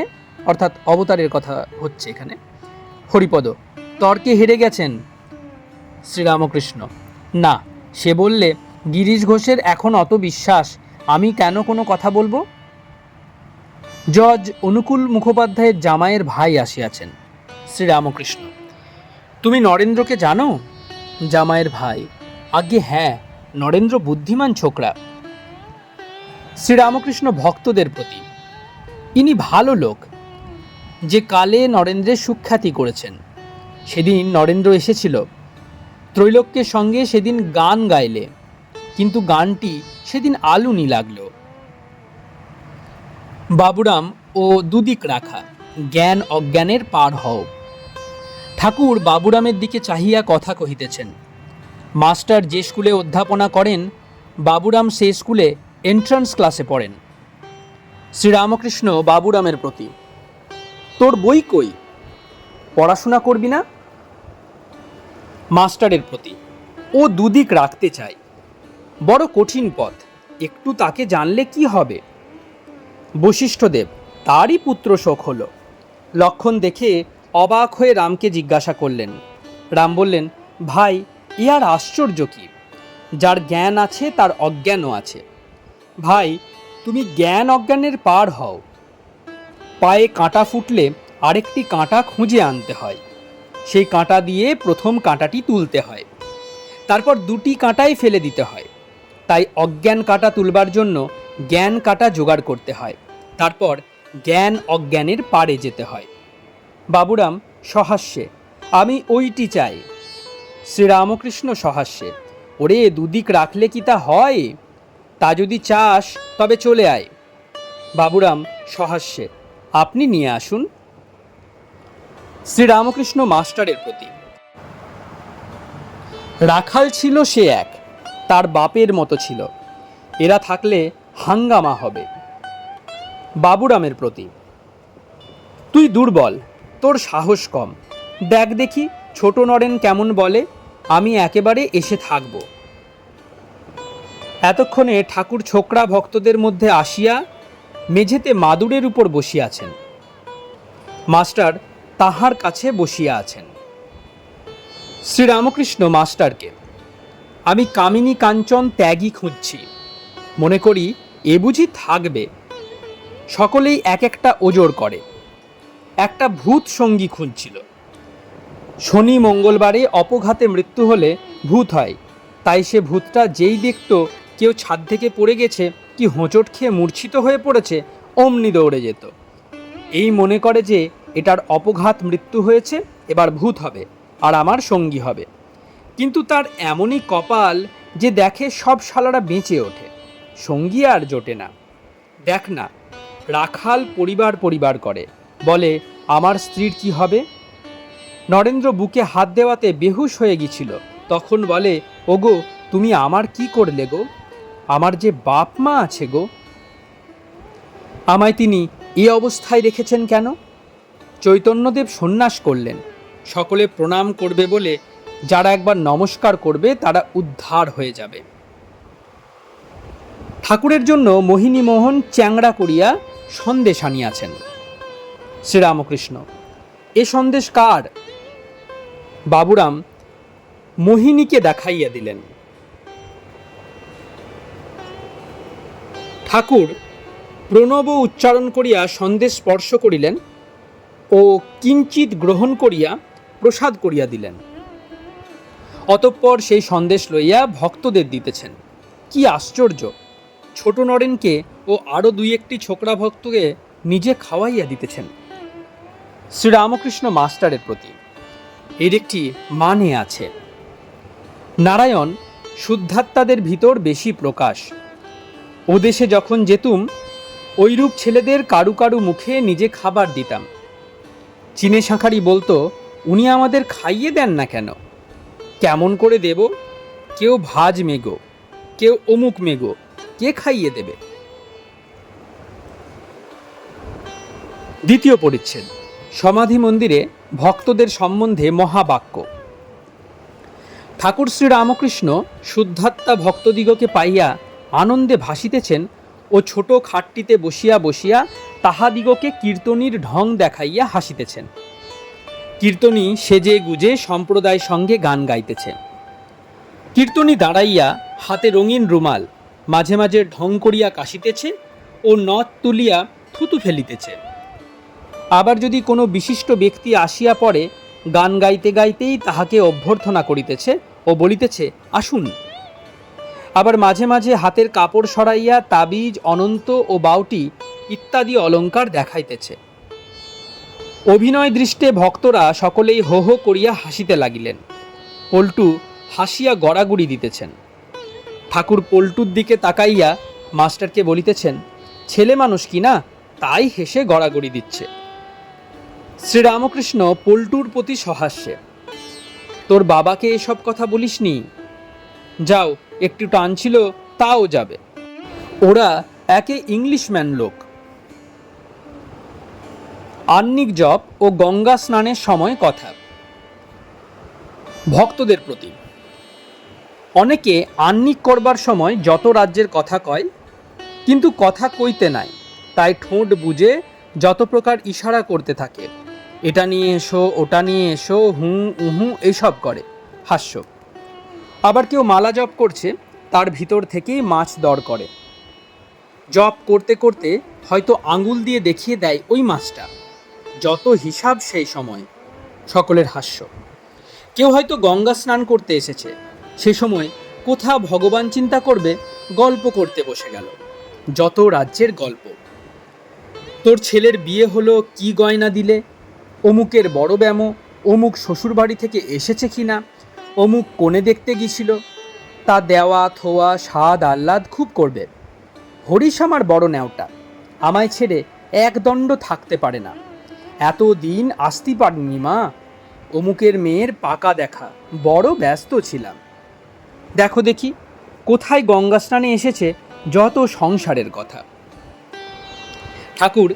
অর্থাৎ অবতারের কথা হচ্ছে এখানে। হরিপদ, তর্কে হেরে গেছেন। শ্রীরামকৃষ্ণ, না, সে বললে গিরিশ ঘোষের এখন অত বিশ্বাস, আমি কেন কোনো কথা বলবো? জজ অনুকূল মুখোপাধ্যায়ের জামাইয়ের ভাই আসিয়াছেন। শ্রীরামকৃষ্ণ, তুমি নরেন্দ্রকে জানো? জামাইয়ের ভাই, আজ্ঞে হ্যাঁ, নরেন্দ্র বুদ্ধিমান ছোকরা। শ্রীরামকৃষ্ণ ভক্তদের প্রতি, ইনি ভালো লোক, যে কালে নরেন্দ্রের সুখ্যাতি করেছেন। সেদিন নরেন্দ্র এসেছিল, ত্রৈলোক্যের সঙ্গে সেদিন গান গাইলে, কিন্তু গানটি সেদিন আলুনি লাগল। বাবুরাম ও দুদিক রাখা, জ্ঞান অজ্ঞানের পার হও। ঠাকুর বাবুরামের দিকে চাহিয়া কথা কহিতেছেন। মাস্টার যে স্কুলে অধ্যাপনা করেন, বাবুরাম সে স্কুলে এন্ট্রান্স ক্লাসে পড়েন। শ্রীরামকৃষ্ণ বাবুরামের প্রতি, তোর বই কই, পড়াশোনা করবি না? মাস্টারের প্রতি, ও দুদিক রাখতে চায়, বড় কঠিন পথ, একটু তাকে জানলে কি হবে? বশিষ্ঠদেব, তারই পুত্র শোক হলো। লক্ষণ দেখে অবাক হয়ে রামকে জিজ্ঞাসা করলেন। রাম বললেন, ভাই, ইহার আশ্চর্য কি? যার জ্ঞান আছে তার অজ্ঞানও আছে। ভাই, তুমি জ্ঞান অজ্ঞানের পার হও। পায়ে কাঁটা ফুটলে আরেকটি কাঁটা খুঁজে আনতে হয়, সেই কাঁটা দিয়ে প্রথম কাঁটাটি তুলতে হয়, তারপর 2টি কাঁটাই ফেলে দিতে হয়। তাই অজ্ঞান কাঁটা তুলবার জন্য জ্ঞান কাঁটা জোগাড় করতে হয়, তারপর জ্ঞান অজ্ঞানের পারে যেতে হয়। বাবুরাম সহাস্যে, আমি ওইটি চাই। শ্রীরামকৃষ্ণ সহাস্যে, ওরে, দুদিক রাখলে কি তা হয়? তা যদি চাস তবে চলে আয়। বাবুরাম সহাস্যে, আপনি নিয়ে আসুন। শ্রীরামকৃষ্ণ মাস্টারের প্রতি, রাখাল ছিল সে এক, তার বাপের মতো ছিল, এরা থাকলে হাঙ্গামা হবে। বাবুরামের প্রতি, তুই দুর্বল, তোর সাহস কম, দেখ দেখি ছোট নরেন কেমন বলে, আমি একেবারে এসে থাকব। এতক্ষণে ঠাকুর ছোকরা ভক্তদের মধ্যে আসিয়া মেঝেতে মাদুরের উপর বসিয়াছেন। মাস্টার তাহার কাছে বসিয়া আছেন। শ্রীরামকৃষ্ণ মাস্টারকে, আমি কামিনী কাঞ্চন ত্যাগী খুঁজছি, মনে করি এ বুঝি থাকবে। সকলেই এক একটা ওজোর করে। একটা ভূত সঙ্গী খুঁজছিল, শনি মঙ্গলবারে অপঘাতে মৃত্যু হলে ভূত হয়, তাই সে ভূতটা যেই দেখত কেউ ছাদ থেকে পড়ে গেছে কি হোঁচট খেয়ে মূর্ছিত হয়ে পড়েছে, অমনি দৌড়ে যেত। এই মনে করে যে এটার অপঘাত মৃত্যু হয়েছে, এবার ভূত হবে আর আমার সঙ্গী হবে। কিন্তু তার এমনই কপাল যে দেখে সব শালারা বেঁচে ওঠে, সঙ্গী আর জোটে না। দেখ না, রাখাল পরিবার করে, বলে আমার স্ত্রীর কি হবে। নরেন্দ্র বুকে হাত দেওয়াতে বেহুশ হয়ে গিয়েছিল, তখন বলে, ওগো তুমি আমার কি করলে গো, আমার যে বাপ মা আছে গো। আমায় তিনি এ অবস্থায় রেখেছেন কেন? চৈতন্যদেব সন্ন্যাস করলেন, সকলে প্রণাম করবে বলে, যারা একবার নমস্কার করবে তারা উদ্ধার হয়ে যাবে। ঠাকুরের জন্য মোহিনী মোহন চ্যাংড়া করিয়া সন্দেশ আনিয়াছেন। শ্রীরামকৃষ্ণ, এ সন্দেশ কার? বাবুরাম মোহিনীকে দেখাইয়া দিলেন। ঠাকুর প্রণব উচ্চারণ করিয়া সন্দেশ স্পর্শ করিলেন ও কিঞ্চিত গ্রহণ করিয়া প্রসাদ করিয়া দিলেন। অতঃপর সেই সন্দেশ লইয়া ভক্তদের দিতেছেন। কি আশ্চর্য! ছোট নরেনকে ও আরও 2-1টি ছোকরা ভক্তকে নিজে খাওয়াইয়া দিতেছেন। শ্রীরামকৃষ্ণ মাস্টারের প্রতি এর একটি মানে আছে। নারায়ণ শুদ্ধাত্মাদের ভিতর বেশি প্রকাশ। ওদেশে যখন যেতুম, ওইরূপ ছেলেদের কারু কারু মুখে নিজে খাবার দিতাম। চিনে শাঁখারি বলতো, উনি আমাদের খাইয়ে দেন না কেন? কেমন করে দেব? কেউ ভাজ মেগো, কেউ অমুক মেগো, কে খাইয়ে দেবে? দ্বিতীয় পরিচ্ছেদ, সমাধি মন্দিরে ভক্তদের সম্বন্ধে মহাবাক্য। ঠাকুর শ্রীরামকৃষ্ণ শুদ্ধাত্মা ভক্তদিগকে পাইয়া আনন্দে ভাসিতেছেন ও ছোট খাটটিতে বসিয়া বসিয়া তাহাদিগকে কীর্তনীর ঢং দেখাইয়া হাসিতেছেন। কীর্তনী সেজে গুজে সম্প্রদায় সঙ্গে গান গাইতেছে। কীর্তনী দাঁড়াইয়া হাতে রঙিন রুমাল, মাঝে মাঝে ঢং করিয়া কাশিতেছে ও নথ তুলিয়া থুতু ফেলিতেছে। আবার যদি কোনো বিশিষ্ট ব্যক্তি আসিয়া পড়ে, গান গাইতে গাইতেই তাহাকে অভ্যর্থনা করিতেছে ও বলিতেছে, আসুন। আবার মাঝে মাঝে হাতের কাপড় সরাইয়া তাবিজ, অনন্ত ও বাউটি ইত্যাদি অলঙ্কার দেখাইতেছে। অভিনয় দৃষ্টে ভক্তরা সকলেই হো হো করিয়া হাসিতে লাগিলেন। পল্টু হাসিয়া গড়াগড়ি দিতেছেন। ঠাকুর পল্টুর দিকে তাকাইয়া মাস্টারকে বলিতেছেন, ছেলে মানুষ কি না, তাই হেসে গড়াগড়ি দিচ্ছে। শ্রীরামকৃষ্ণ পল্টুর প্রতি সহাস্যে, তোর বাবাকে এসব কথা বলিসনি? যাও, একটু টানছিল তাও যাবে। ওরা একে ইংলিশম্যান লোক। আহ্নিক জপ ও গঙ্গা স্নানের সময় কথা। ভক্তদের প্রতি অনেকে আহ্নিক করবার সময় যত রাজ্যের কথা কয়, কিন্তু কথা কইতে নাই, তাই ঠোঁট বুজে যত প্রকার ইশারা করতে থাকে, এটা নিয়ে এসো, ওটা নিয়ে এসো, হুঁ উহু এইসব করে। হাস্য। আবার কেউ মালা জপ করছে, তার ভিতর থেকেই মাছ দর করে। জপ করতে করতে হয়তো আঙুল দিয়ে দেখিয়ে দেয় ওই মাছটা। যত হিসাব সেই সময়। সকলের হাস্য। কেউ হয়তো গঙ্গা স্নান করতে এসেছে, সে সময় কোথা ভগবান চিন্তা করবে, গল্প করতে বসে গেল। যত রাজ্যের গল্প। তোর ছেলের বিয়ে হলো, কি গয়না দিলে, অমুকের বড় ব্যামো, অমুক শ্বশুরবাড়ি থেকে এসেছে কি না, অমুক কোণে দেখতে গিয়েছিল, তা দেওয়া থোয়া স্বাদ আহ্লাদ খুব করবে। হরিশ আমার বড় ন্যাওটা, আমায় ছেড়ে একদণ্ড থাকতে পারে না, এত দিন আসতে পারিনি মা, অমুকের মেয়ের পাকা দেখা, বড় ব্যস্ত ছিলাম। দেখো দেখি কোথায় গঙ্গা স্নানে এসেছে যত সংসারের কথা। ঠাকুর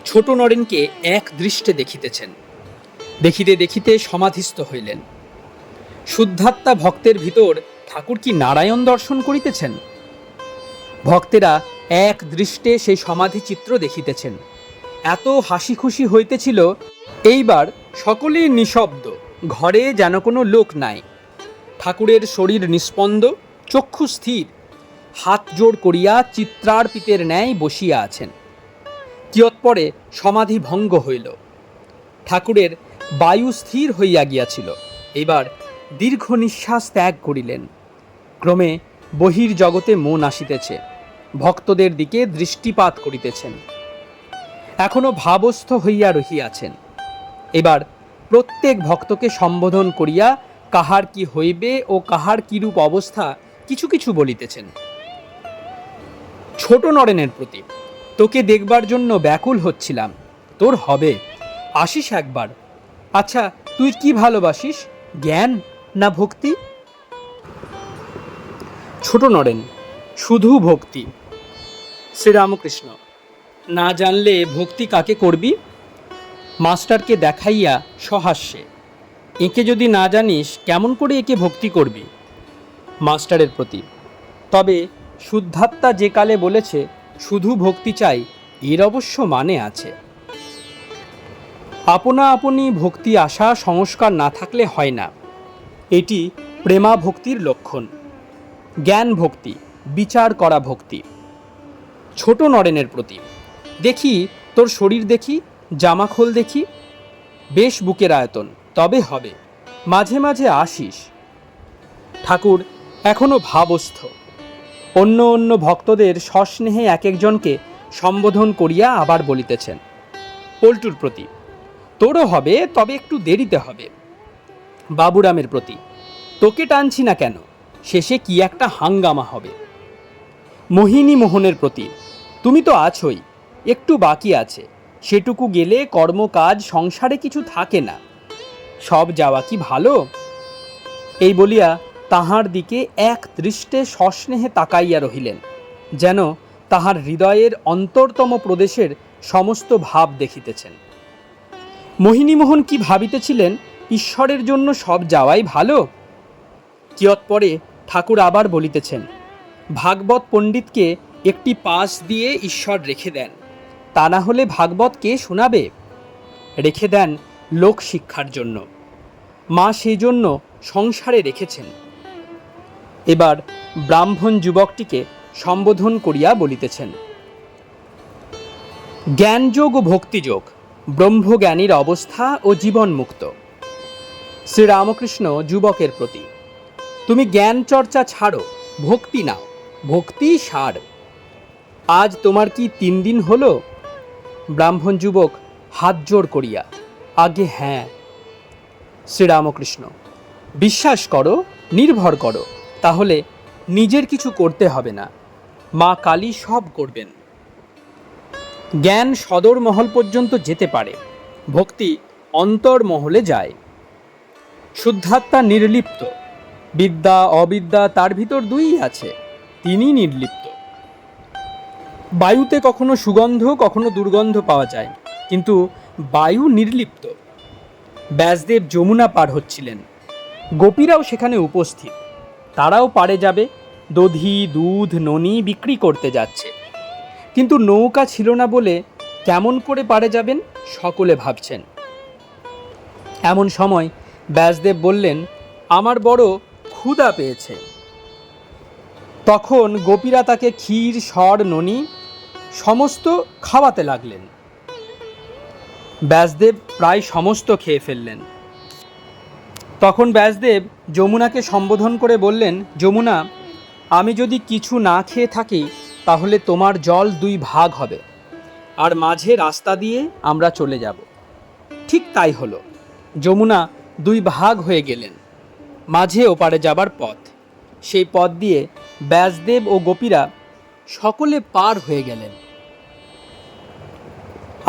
ছোট নরেনকে এক দৃষ্টে দেখিতেছেন। দেখিতে দেখিতে সমাধিস্থ হইলেন। শুদ্ধাত্মা ভক্তের ভিতর ঠাকুর কি নারায়ণ দর্শন করিতেছেন? ভক্তেরা এক দৃষ্টে সেই সমাধি চিত্র দেখিতেছেন। এত হাসি খুশি হইতেছিল। এইবার সকলেই নিঃশব্দ, ঘরে যেন কোনো লোক নাই। ঠাকুরের শরীর নিস্পন্দ, চক্ষু স্থির, হাত জোড় করিয়া চিত্রার্পিতের ন্যায় বসিয়া আছেন। কিয়ৎপরে সমাধি ভঙ্গ হইল। ঠাকুরের বায়ু স্থির হইয়া গিয়াছিল। এবার দীর্ঘ নিঃশ্বাস ত্যাগ করিলেন। ক্রমে বহির্জগতে মন আসিতেছে, ভক্তদের দিকে দৃষ্টিপাত করিতেছেন। এখনো ভাবস্থ হইয়া রহিয়াছেন। এবার প্রত্যেক ভক্তকে সম্বোধন করিয়া কাহার কি হইবে ও কাহার কিরূপ অবস্থা কিছু কিছু বলিতেছেন। ছোট নরেনের প্রতি, তোকে দেখবার জন্য ব্যাকুল হচ্ছিলাম, তোর হবে, আসিস একবার। আচ্ছা, তুই কি ভালোবাসিস, জ্ঞান না ভক্তি? ছোট নরেন, শুধু ভক্তি। শ্রীরামকৃষ্ণ, না জানলে ভক্তি কাকে করবি? মাস্টারকে দেখাইয়া সহাস্যে, একে যদি না জানিস কেমন করে একে ভক্তি করবি? মাস্টারের প্রতি, তবে শুদ্ধাত্মা যে কালে বলেছে শুধু ভক্তি চাই, এর অবশ্য মানে আছে। আপনা আপনি ভক্তি আসা সংস্কার না থাকলে হয় না, এটি প্রেমা ভক্তির লক্ষণ। জ্ঞান ভক্তি, বিচার করা ভক্তি। ছোট নরেনের প্রতি, দেখি তোর শরীর দেখি, জামা খোল দেখি, বেশ বুকের আয়তন, তবে হবে, মাঝে মাঝে আসিস। ঠাকুর এখনো ভাবস্থ। অন্য অন্য ভক্তদের সস্নেহে এক একজনকে সম্বোধন করিয়া আবার বলিতেছেন। পল্টুর প্রতি, তোরও হবে, তবে একটু দেরিতে হবে। বাবুরামের প্রতি, তোকে টানছি না কেন, শেষে কি একটা হাঙ্গামা হবে। মোহিনী মোহনের প্রতি, তুমি তো আছোই, একটু বাকি আছে, সেটুকু গেলে কর্মকাজ সংসারে কিছু থাকে না, সব যাওয়া কি ভালো? এই বলিয়া তাহার দিকে এক দৃষ্টে সস্নেহে তাকাইয়া রহিলেন, যেন তাহার হৃদয়ের অন্তরতম প্রদেশের সমস্ত ভাব দেখিতেছেন। মোহিনীমোহন কি ভাবিতেছিলেন, ঈশ্বরের জন্য সব যাওয়াই ভালো? কিয়ৎপরে ঠাকুর আবার বলিতেছেন, ভাগবত পণ্ডিতকে একটি পাশ দিয়ে ঈশ্বর রেখে দেন, তা না হলে ভাগবত কে শোনাবে? রেখে দেন লোক শিক্ষার জন্য, মা সেই জন্য সংসারে রেখেছেন। এবার ব্রাহ্মণ যুবকটিকে সম্বোধন করিয়া বলিতেছেন, জ্ঞানযোগ ও ভক্তিযোগ ব্রহ্মজ্ঞানীর অবস্থা ও জীবন মুক্ত। শ্রীরামকৃষ্ণ যুবকের প্রতি, তুমি জ্ঞান চর্চা ছাড়ো, ভক্তি নাও, ভক্তি সার। আজ তোমার কি 3 দিন হলো? ব্রাহ্মণ যুবক হাত জোড় করিয়া, আগে হ্যাঁ। শ্রীরামকৃষ্ণ, বিশ্বাস করো, নির্ভর করো, তাহলে নিজের কিছু করতে হবে না, মা কালী সব করবেন। জ্ঞান সদর মহল পর্যন্ত যেতে পারে, ভক্তি অন্তর্মহলে যায়। শুদ্ধাত্মা নির্লিপ্ত, বিদ্যা অবিদ্যা তার ভিতর দুই আছে, তিনি নির্লিপ্ত। বায়ুতে কখনো সুগন্ধ কখনো দুর্গন্ধ পাওয়া যায়, কিন্তু বায়ু নির্লিপ্ত। ব্যাসদেব যমুনা পার হচ্ছিলেন, গোপীরাও সেখানে উপস্থিত, তারাও পারে যাবে, দধি দুধ ননি বিক্রি করতে যাচ্ছে, কিন্তু নৌকা ছিল না বলে কেমন করে পারে যাবেন সকলে ভাবছেন। এমন সময় ব্যাসদেব বললেন, আমার বড় ক্ষুধা পেয়েছে। তখন গোপীরা তাকে ক্ষীর সর ননি সমস্ত খাওয়াতে লাগলেন। ব্যাসদেব প্রায় সমস্ত খেয়ে ফেললেন। তখন ব্যাসদেব যমুনাকে সম্বোধন করে বললেন, যমুনা, আমি যদি কিছু না খেয়ে থাকি তাহলে তোমার জল 2 ভাগ হবে, আর মাঝে রাস্তা দিয়ে আমরা চলে যাব। ঠিক তাই হলো, যমুনা 2 ভাগ হয়ে গেলেন, মাঝে ওপারে যাবার পথ। সেই পথ দিয়ে ব্যাসদেব ও গোপীরা সকলে পার হয়ে গেলেন।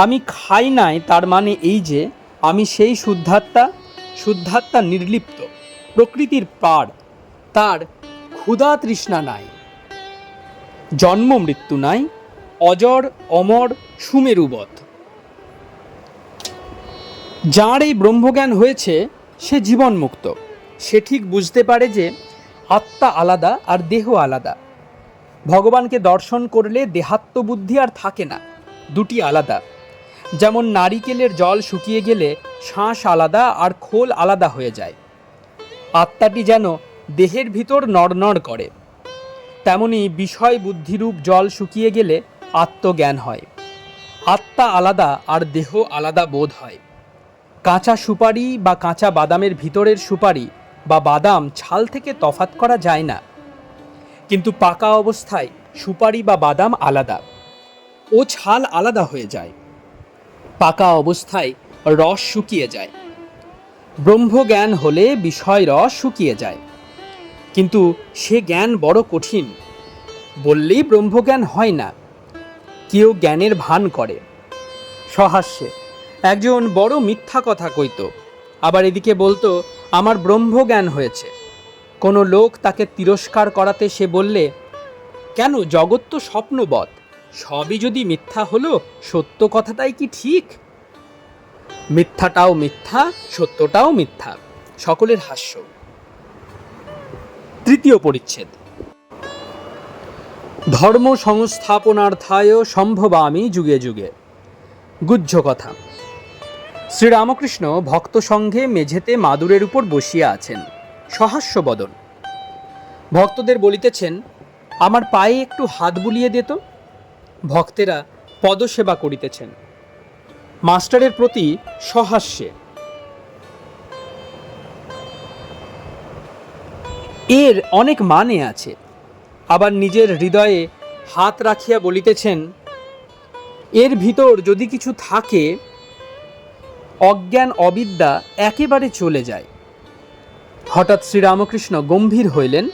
আমি খাই নাই তার মানে এই যে আমি সেই শুদ্ধাত্মা নির্লিপ্ত, প্রকৃতির পার, তার ক্ষুধা তৃষ্ণা নাই, জন্ম মৃত্যু নাই, অজর অমর সুমেরুবৎ। যার এই ব্রহ্মজ্ঞান হয়েছে সে জীবন মুক্ত। সে ঠিক বুঝতে পারে যে আত্মা আলাদা আর দেহ আলাদা। ভগবানকে দর্শন করলে দেহাত্মবুদ্ধি আর থাকে না, দুটি আলাদা। যেমন নারিকেলের জল শুকিয়ে গেলে শাঁস আলাদা আর খোল আলাদা হয়ে যায়, আত্মাটি যেন দেহের ভিতর নড়নড় করে, তেমনি বিষয় বুদ্ধিরূপ জল শুকিয়ে গেলে আত্মজ্ঞান হয়, আত্মা আলাদা আর দেহ আলাদা বোধ হয়। কাঁচা সুপারি বা কাঁচা বাদামের ভিতরের সুপারি বা বাদাম ছাল থেকে তফাৎ করা যায় না, কিন্তু পাকা অবস্থায় সুপারি বা বাদাম আলাদা ও ছাল আলাদা হয়ে যায়। পাকা অবস্থায় রস শুকিয়ে যায়। ব্রহ্মজ্ঞান হলে বিষয় রস শুকিয়ে যায়, কিন্তু সে জ্ঞান বড় কঠিন। বললেই ব্রহ্মজ্ঞান হয় না, কেউ জ্ঞানের ভান করে। সহাস্যে একজন বড় মিথ্যা কথা কইত, আবার এদিকে বলতো আমার ব্রহ্মজ্ঞান হয়েছে। কোনো লোক তাকে তিরস্কার করাতে সে বললে, কেন, জগৎ তো স্বপ্নবৎ, সবই যদি মিথ্যা হলো সত্য কথাটাই কি ঠিক? মিথ্যাটাও মিথ্যা, সত্যটাও মিথ্যা। সকলের হাস্য। তৃতীয় পরিচ্ছেদ। ধর্ম সংস্থাপনার্থায় সম্ভবামি যুগে যুগে। গুহ্য কথা। শ্রীরামকৃষ্ণ ভক্ত সঙ্গে মেঝেতে মাদুরের উপর বসিয়া আছেন, সহাস্য বদন। ভক্তদের বলিতেছেন, আমার পায়ে একটু হাত বুলিয়ে দিত। ভক্তেরা পদসেবা করিতেছেন। মাস্টারের প্রতি সহাস্যে। এর অনেক মানে আছে। আবার নিজের হৃদয়ে হাত রাখিয়া বলিতেছেন, এর ভিতর যদি কিছু থাকে, অজ্ঞান অবিদ্যা একেবারে চলে যায়। হঠাৎ শ্রীরামকৃষ্ণ গম্ভীর হইলেন,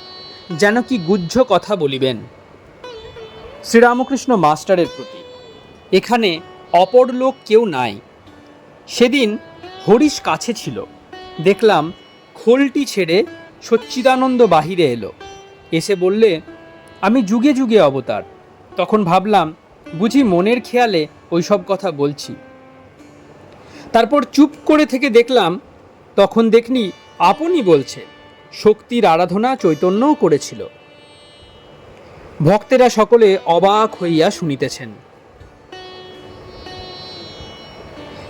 যেন কি গুহ্য কথা বলিবেন। শ্রীরামকৃষ্ণ মাস্টারের প্রতি, এখানে অপর লোক কেউ নাই। সেদিন হরিশ কাছে ছিল, দেখলাম খোলটি ছেড়ে সচ্চিদানন্দ বাহিরে এলো। এসে বললে, আমি যুগে যুগে অবতার। তখন ভাবলাম বুঝি মনের খেয়ালে ওইসব কথা বলছি। তারপর চুপ করে থেকে দেখলাম, তখন দেখনি আপনি বলছে। শক্তির আরাধনা চৈতন্যও করেছিল। ভক্তেরা সকলে অবাক হইয়া শুনিতেছেন।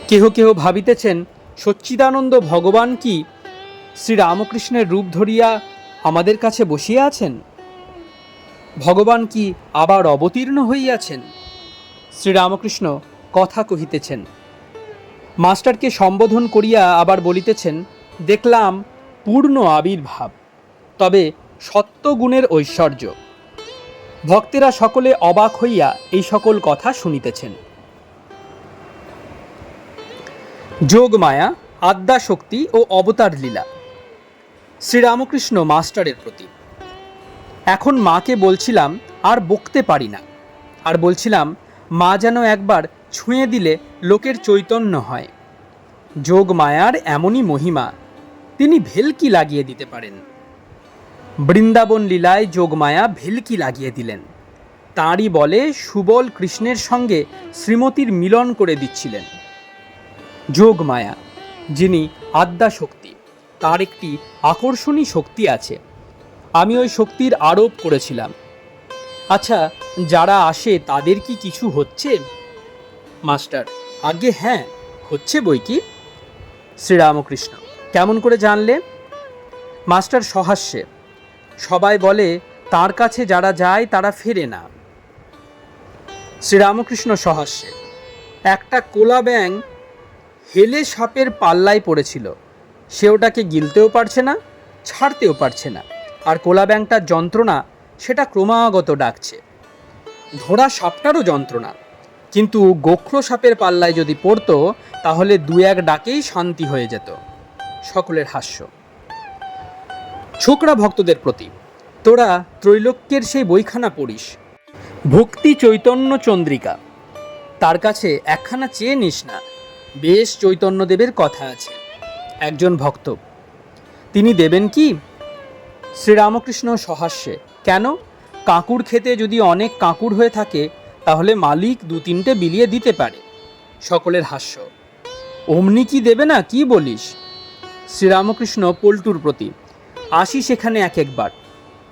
কেহ কেহ ভাবিতেছেন, সচ্চিদানন্দ ভগবান কি শ্রীরামকৃষ্ণের রূপ ধরিয়া আমাদের কাছে বসিয়া আছেন? ভগবান কি আবার অবতীর্ণ হইয়াছেন? শ্রীরামকৃষ্ণ কথা কহিতেছেন। মাস্টারকে সম্বোধন করিয়া আবার বলিতেছেন, দেখলাম পূর্ণ আবির্ভাব, তবে সত্যগুণের ঐশ্বর্য। ভক্তেরা সকলে অবাক হইয়া এই সকল কথা শুনিতেছেন। যোগমায়া, আদ্যাশক্তি ও অবতার লীলা। শ্রীরামকৃষ্ণ মাস্টারের প্রতি, এখন মাকে বলছিলাম আর বকতে পারি না, আর বলছিলাম মা যেন একবার ছুঁয়ে দিলে লোকের চৈতন্য হয়। যোগমায়ার এমনই মহিমা, তিনি ভেলকি লাগিয়ে দিতে পারেন। বৃন্দাবন লীলায় যোগমায়া ভেলকি লাগিয়ে দিলেন। তাঁরই বলে সুবল কৃষ্ণের সঙ্গে শ্রীমতীর মিলন করে দিচ্ছিলেন। যোগমায়া, যিনি আদ্যাশক্তি, তার একটি আকর্ষণী শক্তি আছে। আমি ওই শক্তির আরোপ করেছিলাম। আচ্ছা, যারা আসে তাদের কি কিছু হচ্ছে? মাস্টার, আগে হ্যাঁ, হচ্ছে বই কি। শ্রীরামকৃষ্ণ, কেমন করে জানলে? মাস্টার সহাস্যে, সবাই বলে তার কাছে যারা যায় তারা ফেরে না। শ্রীরামকৃষ্ণ সহাস্যে, একটা কোলা ব্যাঙ হেলে সাপের পাল্লায় পড়েছিল। সে ওটাকে গিলতেও পারছে না, ছাড়তেও পারছে না, আর কোলা ব্যাঙটার যন্ত্রণা সেটা ক্রমাগত ডাকছে। ধরা সাপটারও যন্ত্রণা, কিন্তু গোখরো সাপের পাল্লায় যদি পড়তো তাহলে দু এক ডাকেই শান্তি হয়ে যেত। সকলের হাস্য। ছোকরা ভক্তদের প্রতি, তোরা ত্রৈলোক্যের সেই বইখানা পড়িস, ভক্তি চৈতন্য চন্দ্রিকা, তার কাছে একখানা চেয়ে নিস না, বেশ চৈতন্যদেবের কথা আছে। একজন ভক্ত, তিনি দেবেন কি? শ্রীরামকৃষ্ণ সহাস্যে, কেন, কাঁকুর খেতে যদি অনেক কাঁকুর হয়ে থাকে তাহলে মালিক দু তিনটে বিলিয়ে দিতে পারে। সকলের হাস্য। অমনি কি দেবে না, কি বলিস? শ্রীরামকৃষ্ণ পল্টুর প্রতি, আসি সেখানে এক একবার।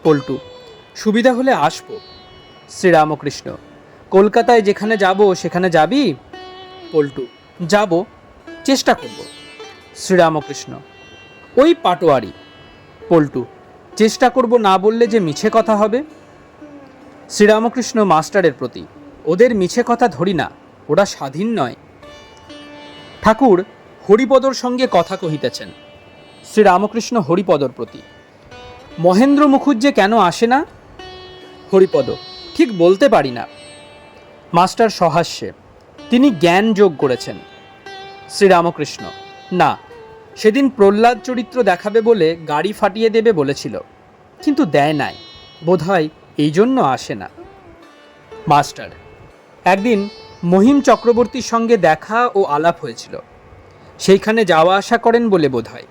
পল্টু, সুবিধা হলে আসবো। শ্রীরামকৃষ্ণ, কলকাতায় যেখানে যাব সেখানে যাবি? পল্টু, যাব, চেষ্টা করব। শ্রীরামকৃষ্ণ, ওই পাটোয়ারি। পল্টু, চেষ্টা করব না বললে যে মিছে কথা হবে। শ্রীরামকৃষ্ণ মাস্টারের প্রতি, ওদের মিছে কথা ধরি না, ওরা স্বাধীন নয়। ঠাকুর হরিপদর সঙ্গে কথা কহিতেছেন। শ্রীরামকৃষ্ণ হরিপদর প্রতি, মহেন্দ্র মুখুজ্জে কেন আসে না? হরিপদ, ঠিক বলতে পারি না। মাস্টার সহাস্যে, তিনি জ্ঞান যোগ করেছেন। শ্রীরামকৃষ্ণ, না, সেদিন প্রহ্লাদ চরিত্র দেখাবে বলে গাড়ি ফাটিয়ে দেবে বলেছিল, কিন্তু দেয় নাই, বোধহয় এই জন্য আসে না। মাস্টার, একদিন মহিম চক্রবর্তীর সঙ্গে দেখা ও আলাপ হয়েছিল, সেইখানে যাওয়া আসা করেন বলে বোধহয়।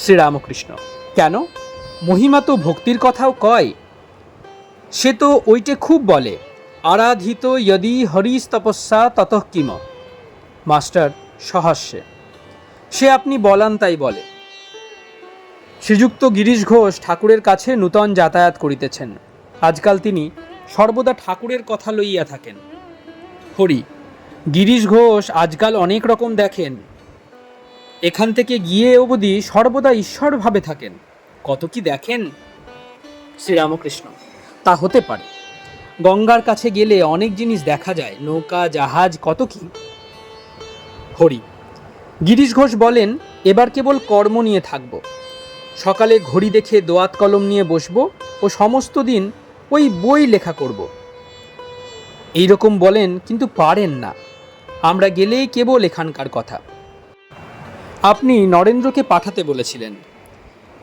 শ্রীরামকৃষ্ণ, কেন? মহিমা তো ভক্তির কথাও কয়। সে তো ওইটে খুব বলে, আরাধিত যদি হরিস তপস্যা ততঃ কিম। মাস্টার সহাস্যে, সে আপনি বলান তাই বলে। শ্রীযুক্ত গিরিশ ঘোষ ঠাকুরের কাছে নূতন যাতায়াত করিতেছেন। আজকাল তিনি সর্বদা ঠাকুরের কথা লইয়া থাকেন। হরি, গিরিশ ঘোষ আজকাল অনেক রকম দেখেন। এখান থেকে গিয়ে অবধি সর্বদা ঈশ্বর ভাবে থাকেন। কত কি দেখেন! শ্রীরামকৃষ্ণ, তা হতে পারে। গঙ্গার কাছে গেলে অনেক জিনিস দেখা যায়, নৌকা, জাহাজ, কত কি। হরি, গিরিশ ঘোষ বলেন, এবার কেবল কর্ম নিয়ে থাকব। সকালে ঘড়ি দেখে দোয়াত কলম নিয়ে বসব ও সমস্ত দিন ওই বই লেখা করব। এইরকম বলেন, কিন্তু পারেন না। আমরা গেলেই কেবল এখানকার কথা। আপনি নরেন্দ্রকে পাঠাতে বলেছিলেন।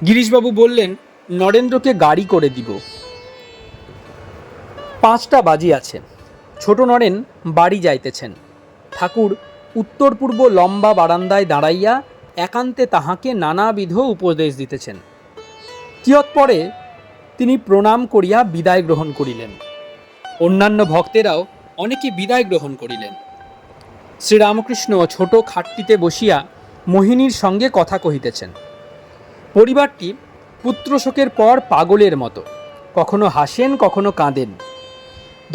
গিরিশবাবু বললেন, নরেন্দ্রকে গাড়ি করে দিব। 5টা বাজিয়াছে। ছোট নরেন বাড়ি যাইতেছেন। ঠাকুর উত্তর পূর্ব লম্বা বারান্দায় দাঁড়াইয়া একান্তে তাহাকে নানাবিধ উপদেশ দিতেছেন। কিয়ৎপরে তিনি প্রণাম করিয়া বিদায় গ্রহণ করিলেন। অন্যান্য ভক্তেরাও অনেকে বিদায় গ্রহণ করিলেন। শ্রীরামকৃষ্ণ ছোট খাটটিতে বসিয়া মোহিনীর সঙ্গে কথা কহিতেছেন। পরিবারটি পুত্রশোকের পর পাগলের মতো, কখনো হাসেন, কখনো কাঁদেন।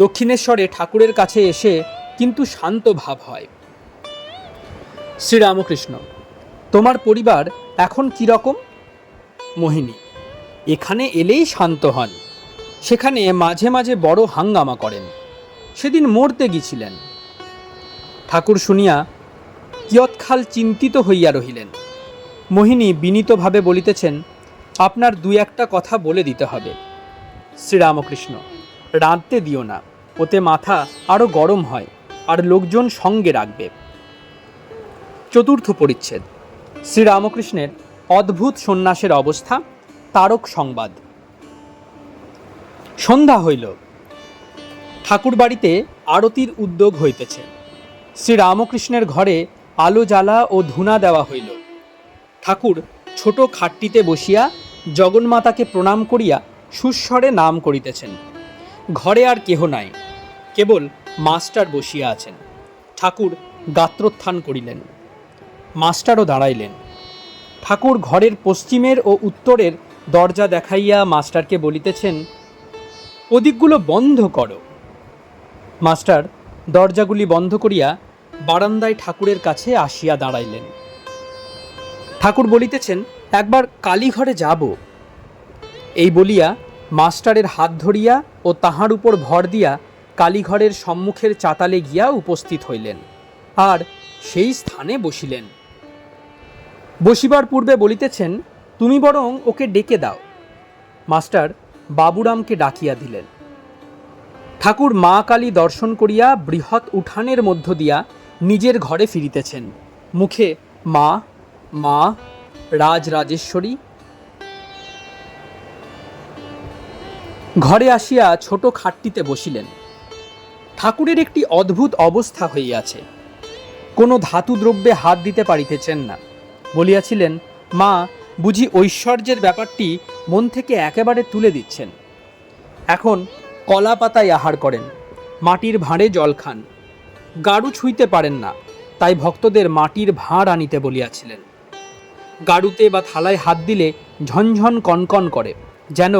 দক্ষিণেশ্বরে ঠাকুরের কাছে এসে কিন্তু শান্ত ভাব হয়। শ্রীরামকৃষ্ণ, তোমার পরিবার এখন কি রকম? মোহিনী, এখানে এলেই শান্ত হন, সেখানে মাঝে মাঝে বড় হাঙ্গামা করেন। সেদিন মরতে গিয়েছিলেন। ঠাকুর শুনিয়া কিয়ৎকাল চিন্তিত হইয়া রহিলেন। মোহিনী বিনীতভাবে বলিতেছেন, আপনার 2-1টা কথা বলে দিতে হবে। শ্রীরামকৃষ্ণ, রাঁধতে দিও না, ওতে মাথা আরও গরম হয়, আর লোকজন সঙ্গে রাখবে। 4র্থ পরিচ্ছেদ। শ্রীরামকৃষ্ণের অদ্ভুত সন্ন্যাসের অবস্থা, তারক সংবাদ। সন্ধ্যা হইল। ঠাকুর বাড়িতে আরতির উদ্যোগ হইতেছে। শ্রীরামকৃষ্ণের ঘরে আলো জ্বালা ও ধূনা দেওয়া হইল। ঠাকুর ছোট খাটটিতে বসিয়া জগন্মাতাকে প্রণাম করিয়া সুস্বরে নাম করিতেছেন। ঘরে আর কেহ নাই, কেবল মাস্টার বসিয়া আছেন। ঠাকুর গাত্রোত্থান করিলেন। মাস্টারও দাঁড়াইলেন। ঠাকুর ঘরের পশ্চিমের ও উত্তরের দরজা দেখাইয়া মাস্টারকে বলিতেছেন, ওদিকগুলো বন্ধ করো। মাস্টার দরজাগুলি বন্ধ করিয়া বারান্দায় ঠাকুরের কাছে আসিয়া দাঁড়াইলেন। ঠাকুর বলিতেছেন, একবার কালীঘরে যাব। এই বলিয়া মাস্টারের হাত ধরিয়া ও তাহার উপর ভর দিয়া কালীঘরের সম্মুখের চাতালে গিয়া উপস্থিত হইলেন, আর সেই স্থানে বসিলেন। বসিবার পূর্বে বলিতেছেন, তুমি বরং ওকে ডেকে দাও। মাস্টার বাবুরামকে ডাকিয়া দিলেন। ঠাকুর মা কালী দর্শন করিয়া বৃহৎ উঠানের মধ্য দিয়া নিজের ঘরে ফিরিতেছেন। মুখে মা মা, রাজরাজেশ্বরী। ঘরে আসিয়া ছোট খাটটিতে বসিলেন। ঠাকুরের একটি অদ্ভুত অবস্থা হইয়াছে। কোনো ধাতু দ্রব্যে হাত দিতে পারিতেছেন না। বলিয়াছিলেন, মা বুঝি ঐশ্বর্যের ব্যাপারটি মন থেকে একেবারে তুলে দিচ্ছেন। এখন কলা পাতায় আহার করেন, মাটির ভাঁড়ে জল খান। গাড়ু ছুঁইতে পারেন না, তাই ভক্তদের মাটির ভাঁড় আনিতে বলিয়াছিলেন। গাড়ুতে বা থালায় হাত দিলে ঝনঝন কনকন করে, যেন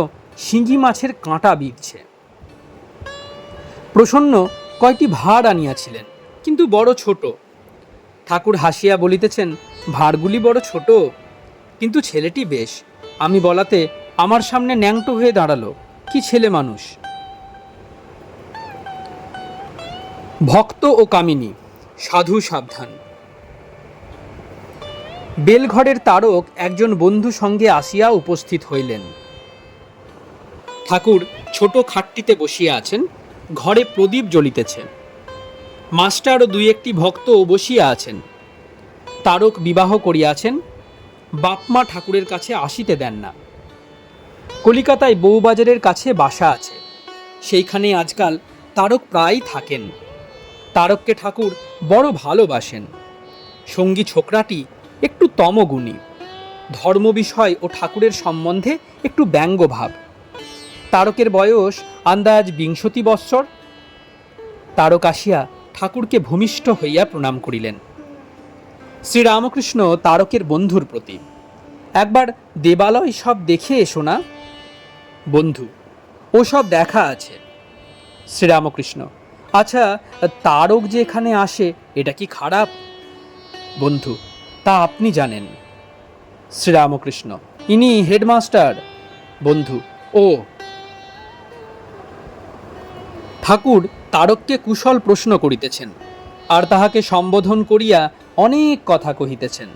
শিঙি মাছের কাঁটা বিঁধছে। প্রসন্ন কয়টি ভাঁড় আনিয়াছিলেন, কিন্তু বড় ছোট। ঠাকুর হাসিয়া বলিতেছেন, ভাঁড়গুলি বড় ছোট, কিন্তু ছেলেটি বেশ। আমি বলাতে আমার সামনে ন্যাংটো হয়ে দাঁড়ালো, কি ছেলে মানুষ। ভক্ত ও কামিনী, সাধু সাবধান। বেলঘরের তারক একজন বন্ধু সঙ্গে আসিয়া উপস্থিত হইলেন। ঠাকুর ছোট খাটটিতে বসিয়া আছেন, ঘরে প্রদীপ জ্বলিতেছে। মাস্টার ও দুই একটি ভক্ত বসিয়া আছেন। তারক বিবাহ করিয়াছেন, বাপমা ঠাকুরের কাছে আসিতে দেন না। কলিকাতায় বউবাজারের কাছে বাসা আছে, সেইখানে আজকাল তারক প্রায় থাকেন। তারককে ঠাকুর বড় ভালোবাসেন। সঙ্গী ছোকরাটি একটু তমগুণী, ধর্ম বিষয় ও ঠাকুরের সম্বন্ধে একটু ব্যঙ্গভাব। তারকের বয়স আন্দাজ ২০ বৎসর। তারক আসিয়া ঠাকুরকে ভূমিষ্ঠ হইয়া প্রণাম করিলেন। শ্রীরামকৃষ্ণ তারকের বন্ধুর প্রতি, একবার দেবালয় সব দেখে এসো না। বন্ধু, ও সব দেখা আছে। শ্রীরামকৃষ্ণ, আচ্ছা, তারক যে এখানে আসে এটা কি খারাপ? বন্ধু, তা আপনি জানেন। শ্রীরামকৃষ্ণ, ইনি হেডমাস্টার। বন্ধু, ও। ঠাকুর তারককে কুশল প্রশ্ন করিতেছেন, আর তাহাকে সম্বোধন করিয়া অনেক কথা কহিতেছেন।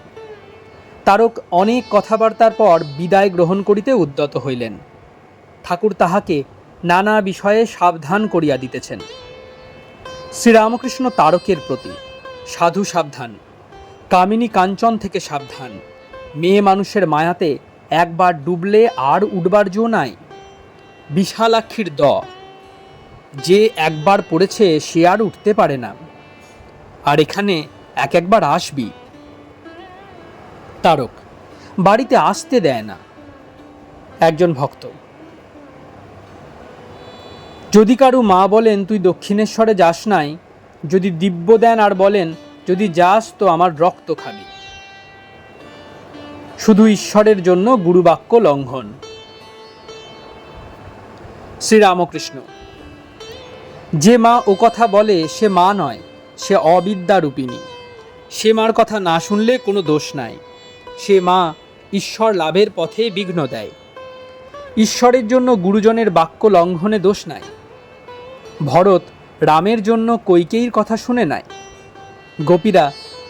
তারক অনেক কথাবার্তার পর বিদায় গ্রহণ করিতে উদ্যত হইলেন। ঠাকুর তাহাকে নানা বিষয়ে সাবধান করিয়া দিতেছেন। শ্রীরামকৃষ্ণ তারকের প্রতি, সাধু সাবধান, কামিনী কাঞ্চন থেকে সাবধান। মেয়ে মানুষের মায়াতে একবার ডুবলে আর উঠবার জো নাই। বিশালাক্ষীর যে একবার পড়েছে সে আর উঠতে পারে না, আর এখানে একবার আসবি। তারক, বাড়িতে আসতে দেয় না। একজন ভক্ত, যদি কারু মা বলেন তুই দক্ষিণেশ্বরে যাস নাই, যদি দিব্য দেন আর বলেন যদি যাস তো আমার রক্ত খাবি। শুধু ঈশ্বরের জন্য গুরুবাক্য লঙ্ঘন। শ্রীরামকৃষ্ণ, যে মা ও কথা বলে সে মা নয়, সে অবিদ্যারূপিণী। সে মার কথা না শুনলে কোনো দোষ নাই। সে মা ঈশ্বর লাভের পথে বিঘ্ন দেয়। ঈশ্বরের জন্য গুরুজনের বাক্য লঙ্ঘনে দোষ নাই। ভরত রামের জন্য কৈকেয়ীর কথা শুনে নাই। গোপীরা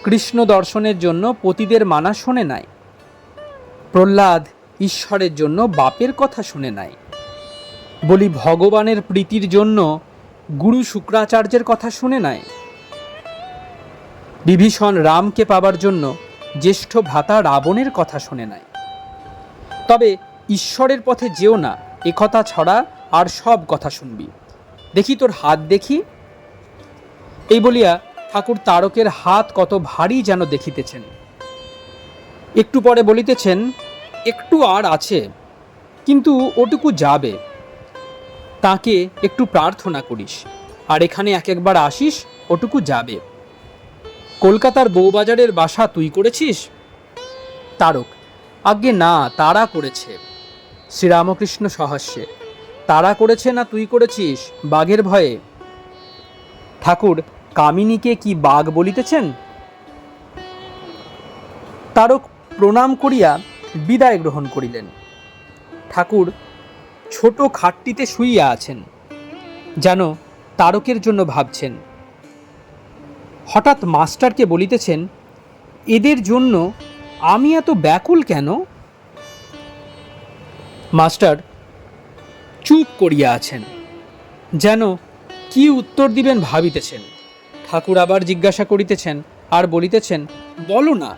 কৃষ্ণ দর্শনের জন্য পতিদের মানা শোনে নাই। প্রহ্লাদ ঈশ্বরের জন্য বাপের কথা শুনে নাই। বলি ভগবানের প্রীতির জন্য গুরু শুক্রাচার্যের কথা শুনে নাই। বিভীষণ রামকে পাবার জন্য জ্যেষ্ঠ ভ্রাতা রাবণের কথা শুনে নাই। তবে ঈশ্বরের পথে যেও না একথা ছড়া আর সব কথা শুনবি। দেখি তোর হাত দেখি। এই বলিয়া ঠাকুর তারকের হাত কত ভারী যেন দেখিতেছেন। একটু পরে বলিতেছেন, একটু আর আছে, কিন্তু ওটুকু যাবে। তাকে একটু প্রার্থনা করিস, আর এখানে একবার আসিস, ওটুকু যাবে। কলকাতার বউবাজারের বাসা তুই করেছিস? তারক, আজ্ঞে না, তারা করেছে। শ্রীরামকৃষ্ণ সহাস্যে, তারা করেছে না তুই করেছিস বাঘের ভয়ে? ঠাকুর কামিনীকে কি বাঘ বলিতেছেন? তারক প্রণাম করিয়া বিদায় গ্রহণ করিলেন। ঠাকুর ছোট খাটটিতে শুইয়া আছেন, যেন তারকের জন্য ভাবছেন। হঠাৎ মাস্টারকে বলিতেছেন, এদের জন্য আমি এত ব্যাকুল কেন? মাস্টার চুপ করিয়া আছেন, যেন কি উত্তর দিবেন ভাবিতেছেন। ঠাকুর আবার জিজ্ঞাসা করিতেছেন আর বলিতেছেন, বলো না।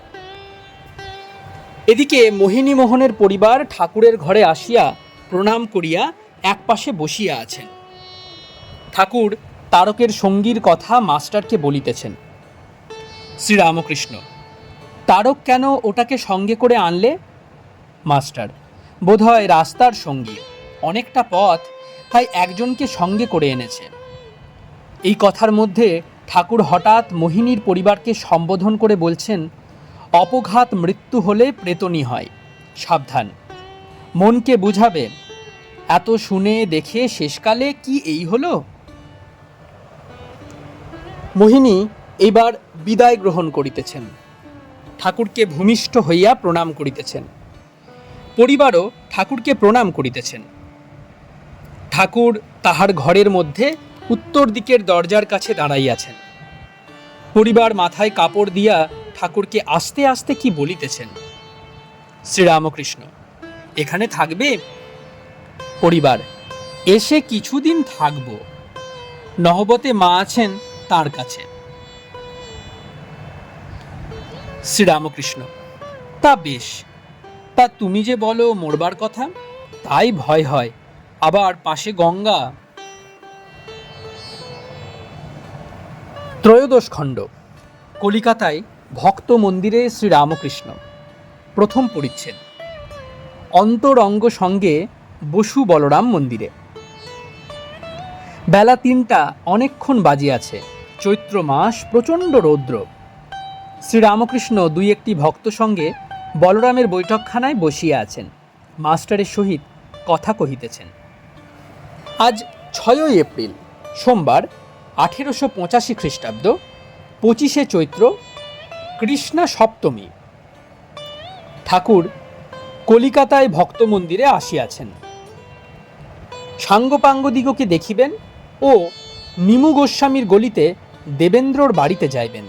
এদিকে মোহিনী মোহনের পরিবার ঠাকুরের ঘরে আসিয়া প্রণাম করিয়া একপাশে বসিয়া আছেন। ঠাকুর তারকের সঙ্গীর কথা মাস্টারকে বলিতেছেন। শ্রীরামকৃষ্ণ, তারক কেন ওটাকে সঙ্গে করে আনলে? মাস্টার, বোধহয় রাস্তার সঙ্গী, অনেকটা পথ, তাই একজনকে সঙ্গে করে এনেছে। এই কথার মধ্যে ঠাকুর হঠাৎ মোহিনীর পরিবারকে সম্বোধন করে বলছেন, অপঘাত মৃত্যু হলে প্রেতনী হয়, সাবধান। মনকে বুঝাবে। এত শুনে দেখে শেষকালে কি এই হলো? মোহিনী এবার বিদায় গ্রহণ করিতেছেন। ঠাকুরকে ভূমিষ্ঠ হইয়া প্রণাম করিতেছেন। পরিবারও ঠাকুরকে প্রণাম করিতেছেন। ঠাকুর তাহার ঘরের মধ্যে উত্তর দিকের দরজার কাছে দাঁড়াইয়াছেন। পরিবার মাথায় কাপড় দিয়া ঠাকুরকে আস্তে আস্তে কি বলিতেছেন। শ্রীরামকৃষ্ণ, এখানে থাকবে? পরিবার, এসে কিছুদিন থাকব, নহবতে মা আছেন তার কাছে। শ্রীরামকৃষ্ণ, তা বেশ, তা তুমি যে বলো মরবার কথা, তাই ভয় হয়, আবার পাশে গঙ্গা। ত্রয়োদশ খণ্ড, কলিকাতায় ভক্ত মন্দিরে শ্রীরামকৃষ্ণ, প্রথম পরিচ্ছেদ। অন্তরঙ্গ সঙ্গে বসু বলরাম মন্দিরে। বেলা ৩টা অনেকক্ষণ বাজিয়াছে। চৈত্র মাস, প্রচণ্ড রৌদ্র। শ্রীরামকৃষ্ণ দুই একটি ভক্ত সঙ্গে বলরামের বৈঠকখানায় বসিয়া আছেন, মাস্টারের সহিত কথা কহিতেছেন। আজ ৬ই এপ্রিল, সোমবার, ১৮৮৫ খ্রিস্টাব্দ, ২৫শে চৈত্র, কৃষ্ণা সপ্তমী। ঠাকুর কলিকাতায় ভক্ত মন্দিরে আসিয়াছেন। সাঙ্গপাঙ্গদিগকে দেখিবেন ও নিমু গোস্বামীর গলিতে দেবেন্দ্রর বাড়িতে যাইবেন।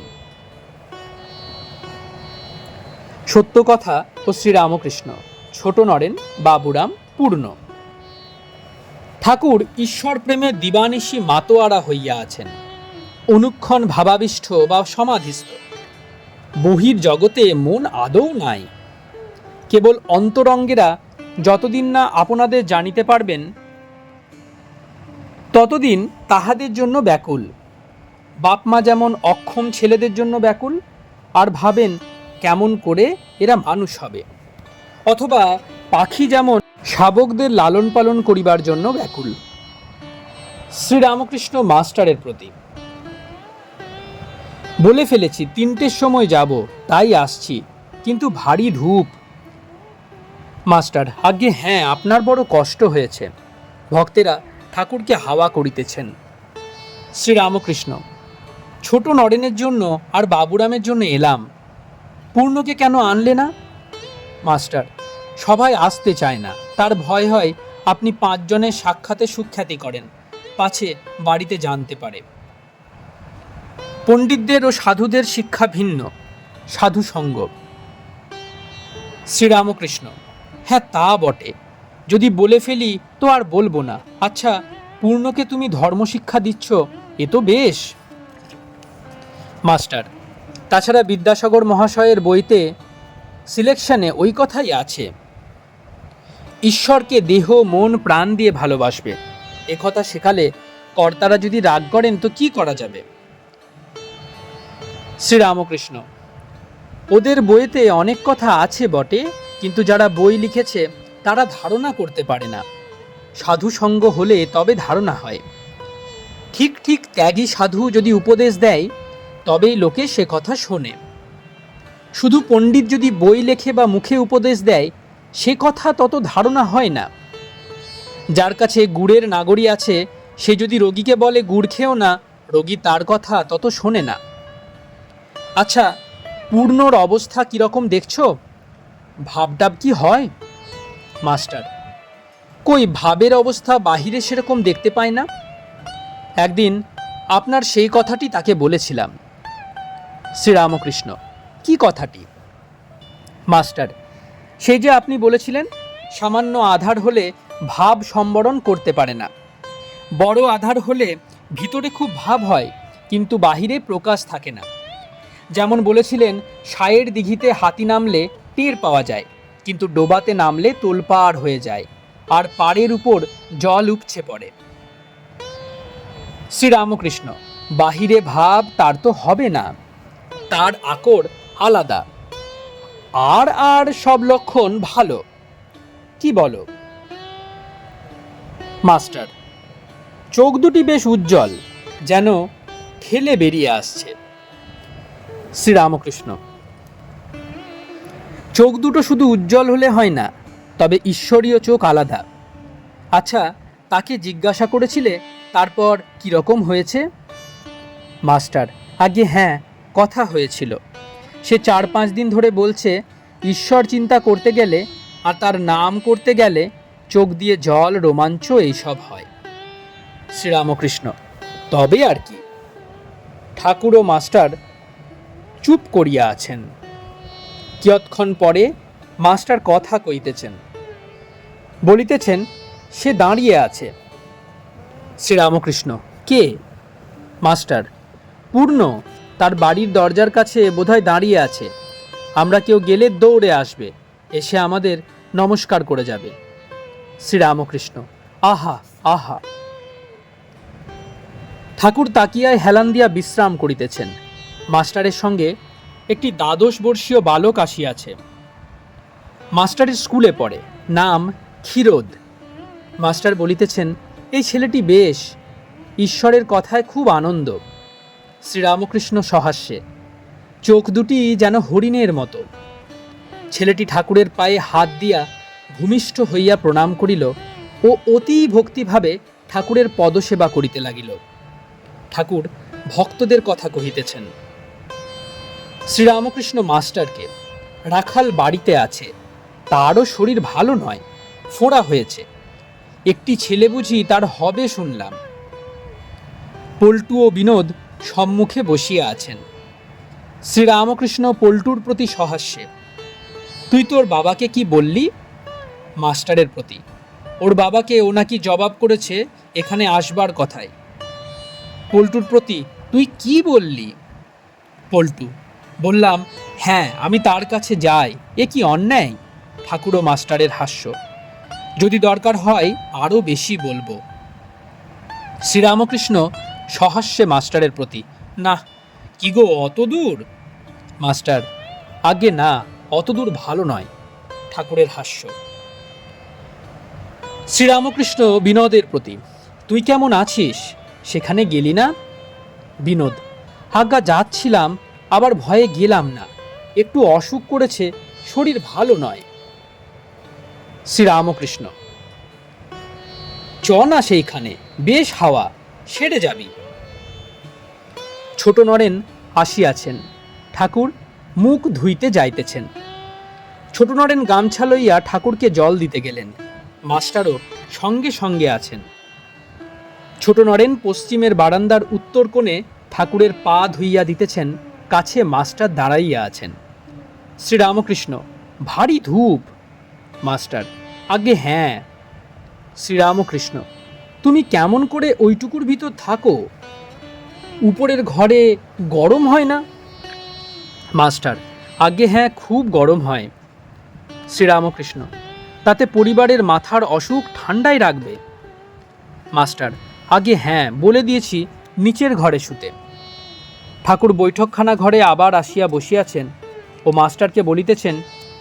সত্য কথা ও শ্রীরামকৃষ্ণ, ছোট নরেন, বাবুরাম, পূর্ণ। ঠাকুর ঈশ্বর প্রেমে দিবানিশি মাতোয়ারা হইয়া আছেন, অনুক্ষণ ভাবাবিষ্ঠ বা সমাধিস্থ। বহির জগতে মন আদৌ নাই। কেবল অন্তরঙ্গেরা যতদিন না আপনাদের জানিতে পারবেন, ততদিন তাহাদের জন্য ব্যাকুল। বাপমা যেমন অক্ষম ছেলেদের জন্য ব্যাকুল, আর ভাবেন কেমন করে এরা মানুষ হবে, অথবা পাখি যেমন শাবকদের লালন পালন করিবার জন্য ব্যাকুল। শ্রীরামকৃষ্ণ মাস্টারের প্রতি। বলে ফেলেছি ৩টের সময় যাব, তাই আসছি, কিন্তু ভারী ধূপ। মাস্টার, আজ্ঞে হ্যাঁ, আপনার বড় কষ্ট হয়েছে। ভক্তেরা ঠাকুরকে হাওয়া করিতেছেন। শ্রীরামকৃষ্ণ, ছোট নরেনের জন্য আর বাবুরামের জন্য এলাম, পূর্ণকে কেন আনলে না? মাস্টার, সবাই আসতে চায় না, তার ভয় হয় আপনি ৫ জনের সাক্ষাতে সুখ্যাতি করেন, পাছে বাড়িতে জানতে পারে। পণ্ডিতদের ও সাধুদের শিক্ষা ভিন্ন, সাধু সঙ্গ। শ্রীরামকৃষ্ণ, হ্যাঁ তা বটে, যদি বলে ফেলি তো আর বলবো না। আচ্ছা, পূর্ণকে তুমি ধর্মশিক্ষা দিচ্ছ, এ তো বেশ। মাস্টার, তাছাড়া বিদ্যাসাগর মহাশয়ের বইতে সিলেকশনে ওই কথাই আছে, ঈশ্বরকে দেহ মন প্রাণ দিয়ে ভালোবাসবে। একথা শেখালে কর্তারা যদি রাগ করেন তো কি করা যাবে? শ্রীরামকৃষ্ণ, ওদের বইতে অনেক কথা আছে বটে, কিন্তু যারা বই লিখেছে তারা ধারণা করতে পারে না। সাধু সঙ্গ হলে তবে ধারণা হয়। ঠিক ঠিক ত্যাগী সাধু যদি উপদেশ দেয়, তবেই লোকে সে কথা শোনে। শুধু পণ্ডিত যদি বই লেখে বা মুখে উপদেশ দেয়, সে কথা তত ধারণা হয় না। যার কাছে গুড়ের নাগরি আছে, সে যদি রোগীকে বলে গুড় খেও না, রোগী তার কথা তত শোনে না। আচ্ছা, পূর্ণর অবস্থা কিরকম দেখছো? ভাবটাব কি হয়? মাস্টার, কই ভাবের অবস্থা বাহিরে সেরকম দেখতে পায় না। একদিন আপনার সেই কথাটি তাকে বলেছিলাম। শ্রীরামকৃষ্ণ, কি কথাটি? মাস্টার, সেই যে আপনি বলেছিলেন সামান্য আধার হলে ভাব সম্বরণ করতে পারে না, বড় আধার হলে ভিতরে খুব ভাব হয়, কিন্তু বাহিরে প্রকাশ থাকে না। যেমন বলেছিলেন সায়ের দিঘিতে হাতি নামলে টের পাওয়া যায়, কিন্তু ডোবাতে নামলে তোলপাড় হয়ে যায়, আর পাড়ের উপর জল উপচে পড়ে। শ্রীরামকৃষ্ণ, বাহিরে ভাব তার তো হবে না, তার আকর আলাদা, আর আর সব লক্ষণ ভালো, কি বলো? মাস্টার, চোখ দুটি বেশ উজ্জ্বল, যেন ঠেলে বেরিয়ে আসছে। শ্রীরামকৃষ্ণ, চোখ দুটো শুধু উজ্জ্বল হলে হয় না, তবে ঈশ্বরীয় চোখ আলাদা। আচ্ছা, তাকে জিজ্ঞাসা করেছিলে তারপর কীরকম হয়েছে? মাস্টার, আগে হ্যাঁ, কথা হয়েছিল। সে ৪-৫ দিন ধরে বলছে ঈশ্বর চিন্তা করতে গেলে আর তার নাম করতে গেলে চোখ দিয়ে জল, রোমাঞ্চ এইসব হয়। শ্রীরামকৃষ্ণ, তবে আর কি? ঠাকুর ও মাস্টার চুপ করিয়া আছেন। কিয়ৎক্ষণ পরে মাস্টার কথা কইতেছেন, বলিতেছেন সে দাঁড়িয়ে আছে। শ্রীরামকৃষ্ণ, কে? মাস্টার, পূর্ণ, তার বাড়ির দরজার কাছে বোধহয় দাঁড়িয়ে আছে। আমরা কেউ গেলে দৌড়ে আসবে, এসে আমাদের নমস্কার করে যাবে। শ্রীরামকৃষ্ণ, আহা আহা। ঠাকুর তাকিয়ায় হেলান দিয়া বিশ্রাম করিতেছেন। মাস্টারের সঙ্গে একটি দ্বাদশ বর্ষীয় বালক আসিয়াছে। মাস্টারের স্কুলে পড়ে, নাম ক্ষীরোদ। মাস্টার বলিতেছেন, এই ছেলেটি বেশ, ঈশ্বরের কথায় খুব আনন্দ। শ্রীরামকৃষ্ণ সহাস্যে, চোখ দুটি যেন হরিণের মতো। ছেলেটি ঠাকুরের পায়ে হাত দিয়া ভূমিষ্ঠ হইয়া প্রণাম করিল ও অতি ভক্তিভাবে ঠাকুরের পদসেবা করিতে লাগিল। ঠাকুর ভক্তদের কথা কহিতেছেন। শ্রীরামকৃষ্ণ মাস্টারকে, রাখাল বাড়িতে আছে, তারও শরীর ভালো নয়, ফোঁড়া হয়েছে। একটি ছেলে বুঝি তার হবে শুনলাম। পল্টু ও বিনোদ সম্মুখে বসিয়া আছেন। শ্রীরামকৃষ্ণ পল্টুর প্রতি সহাস্যে, তুই তোর বাবাকে কি বললি? মাস্টারের প্রতি, ওর বাবাকে ও নাকি জবাব করেছে এখানে আসবার কথায়। পল্টুর প্রতি, তুই কি বললি? পল্টু, বললাম, হ্যাঁ আমি তার কাছে যাই, এ কি অন্যায়? ঠাকুর ও মাস্টারের হাস্য, যদি দরকার হয় আরও বেশি বলবো। শ্রীরামকৃষ্ণ সহাস্যে মাস্টারের প্রতি, না, কি গো অত দূর? মাস্টার, আগে না, অত দূর ভালো নয়। ঠাকুরের হাস্য। শ্রীরামকৃষ্ণ বিনোদের প্রতি, তুই কেমন আছিস? সেখানে গেলি না? বিনোদ, আজ্ঞা যাচ্ছিলাম, আবার ভয়ে গেলাম না, একটু অসুখ করেছে, শরীর ভালো নয়। শ্রীরামকৃষ্ণ, চ না সেইখানে, বেশ হাওয়া, সেরে যাবি। ছোট নরেন আসিয়াছেন। ঠাকুর মুখ ধুইতে যাইতেছেন। ছোট নরেন গামছা লইয়া ঠাকুরকে জল দিতে গেলেন। মাস্টারও সঙ্গে সঙ্গে আছেন। ছোট নরেন পশ্চিমের বারান্দার উত্তর কোণে ঠাকুরের পা ধুইয়া দিতেছেন, কাছে মাস্টার দাঁড়াইয়া আছেন। শ্রীরামকৃষ্ণ, ভারী ধূপ। মাস্টার, আগে হ্যাঁ। শ্রীরামকৃষ্ণ, তুমি কেমন করে ওইটুকুর ভিতর থাকো? উপরের ঘরে গরম হয় না? মাস্টার, আগে হ্যাঁ, খুব গরম হয়। শ্রীরামকৃষ্ণ, তাতে পরিবারের মাথার অসুখ ঠান্ডায় রাখবে। মাস্টার, আগে হ্যাঁ, বলে দিয়েছি নিচের ঘরে শুতে। ঠাকুর বৈঠকখানা ঘরে আবার আসিয়া বসিয়াছেন ও মাস্টারকে বলিতেছেন,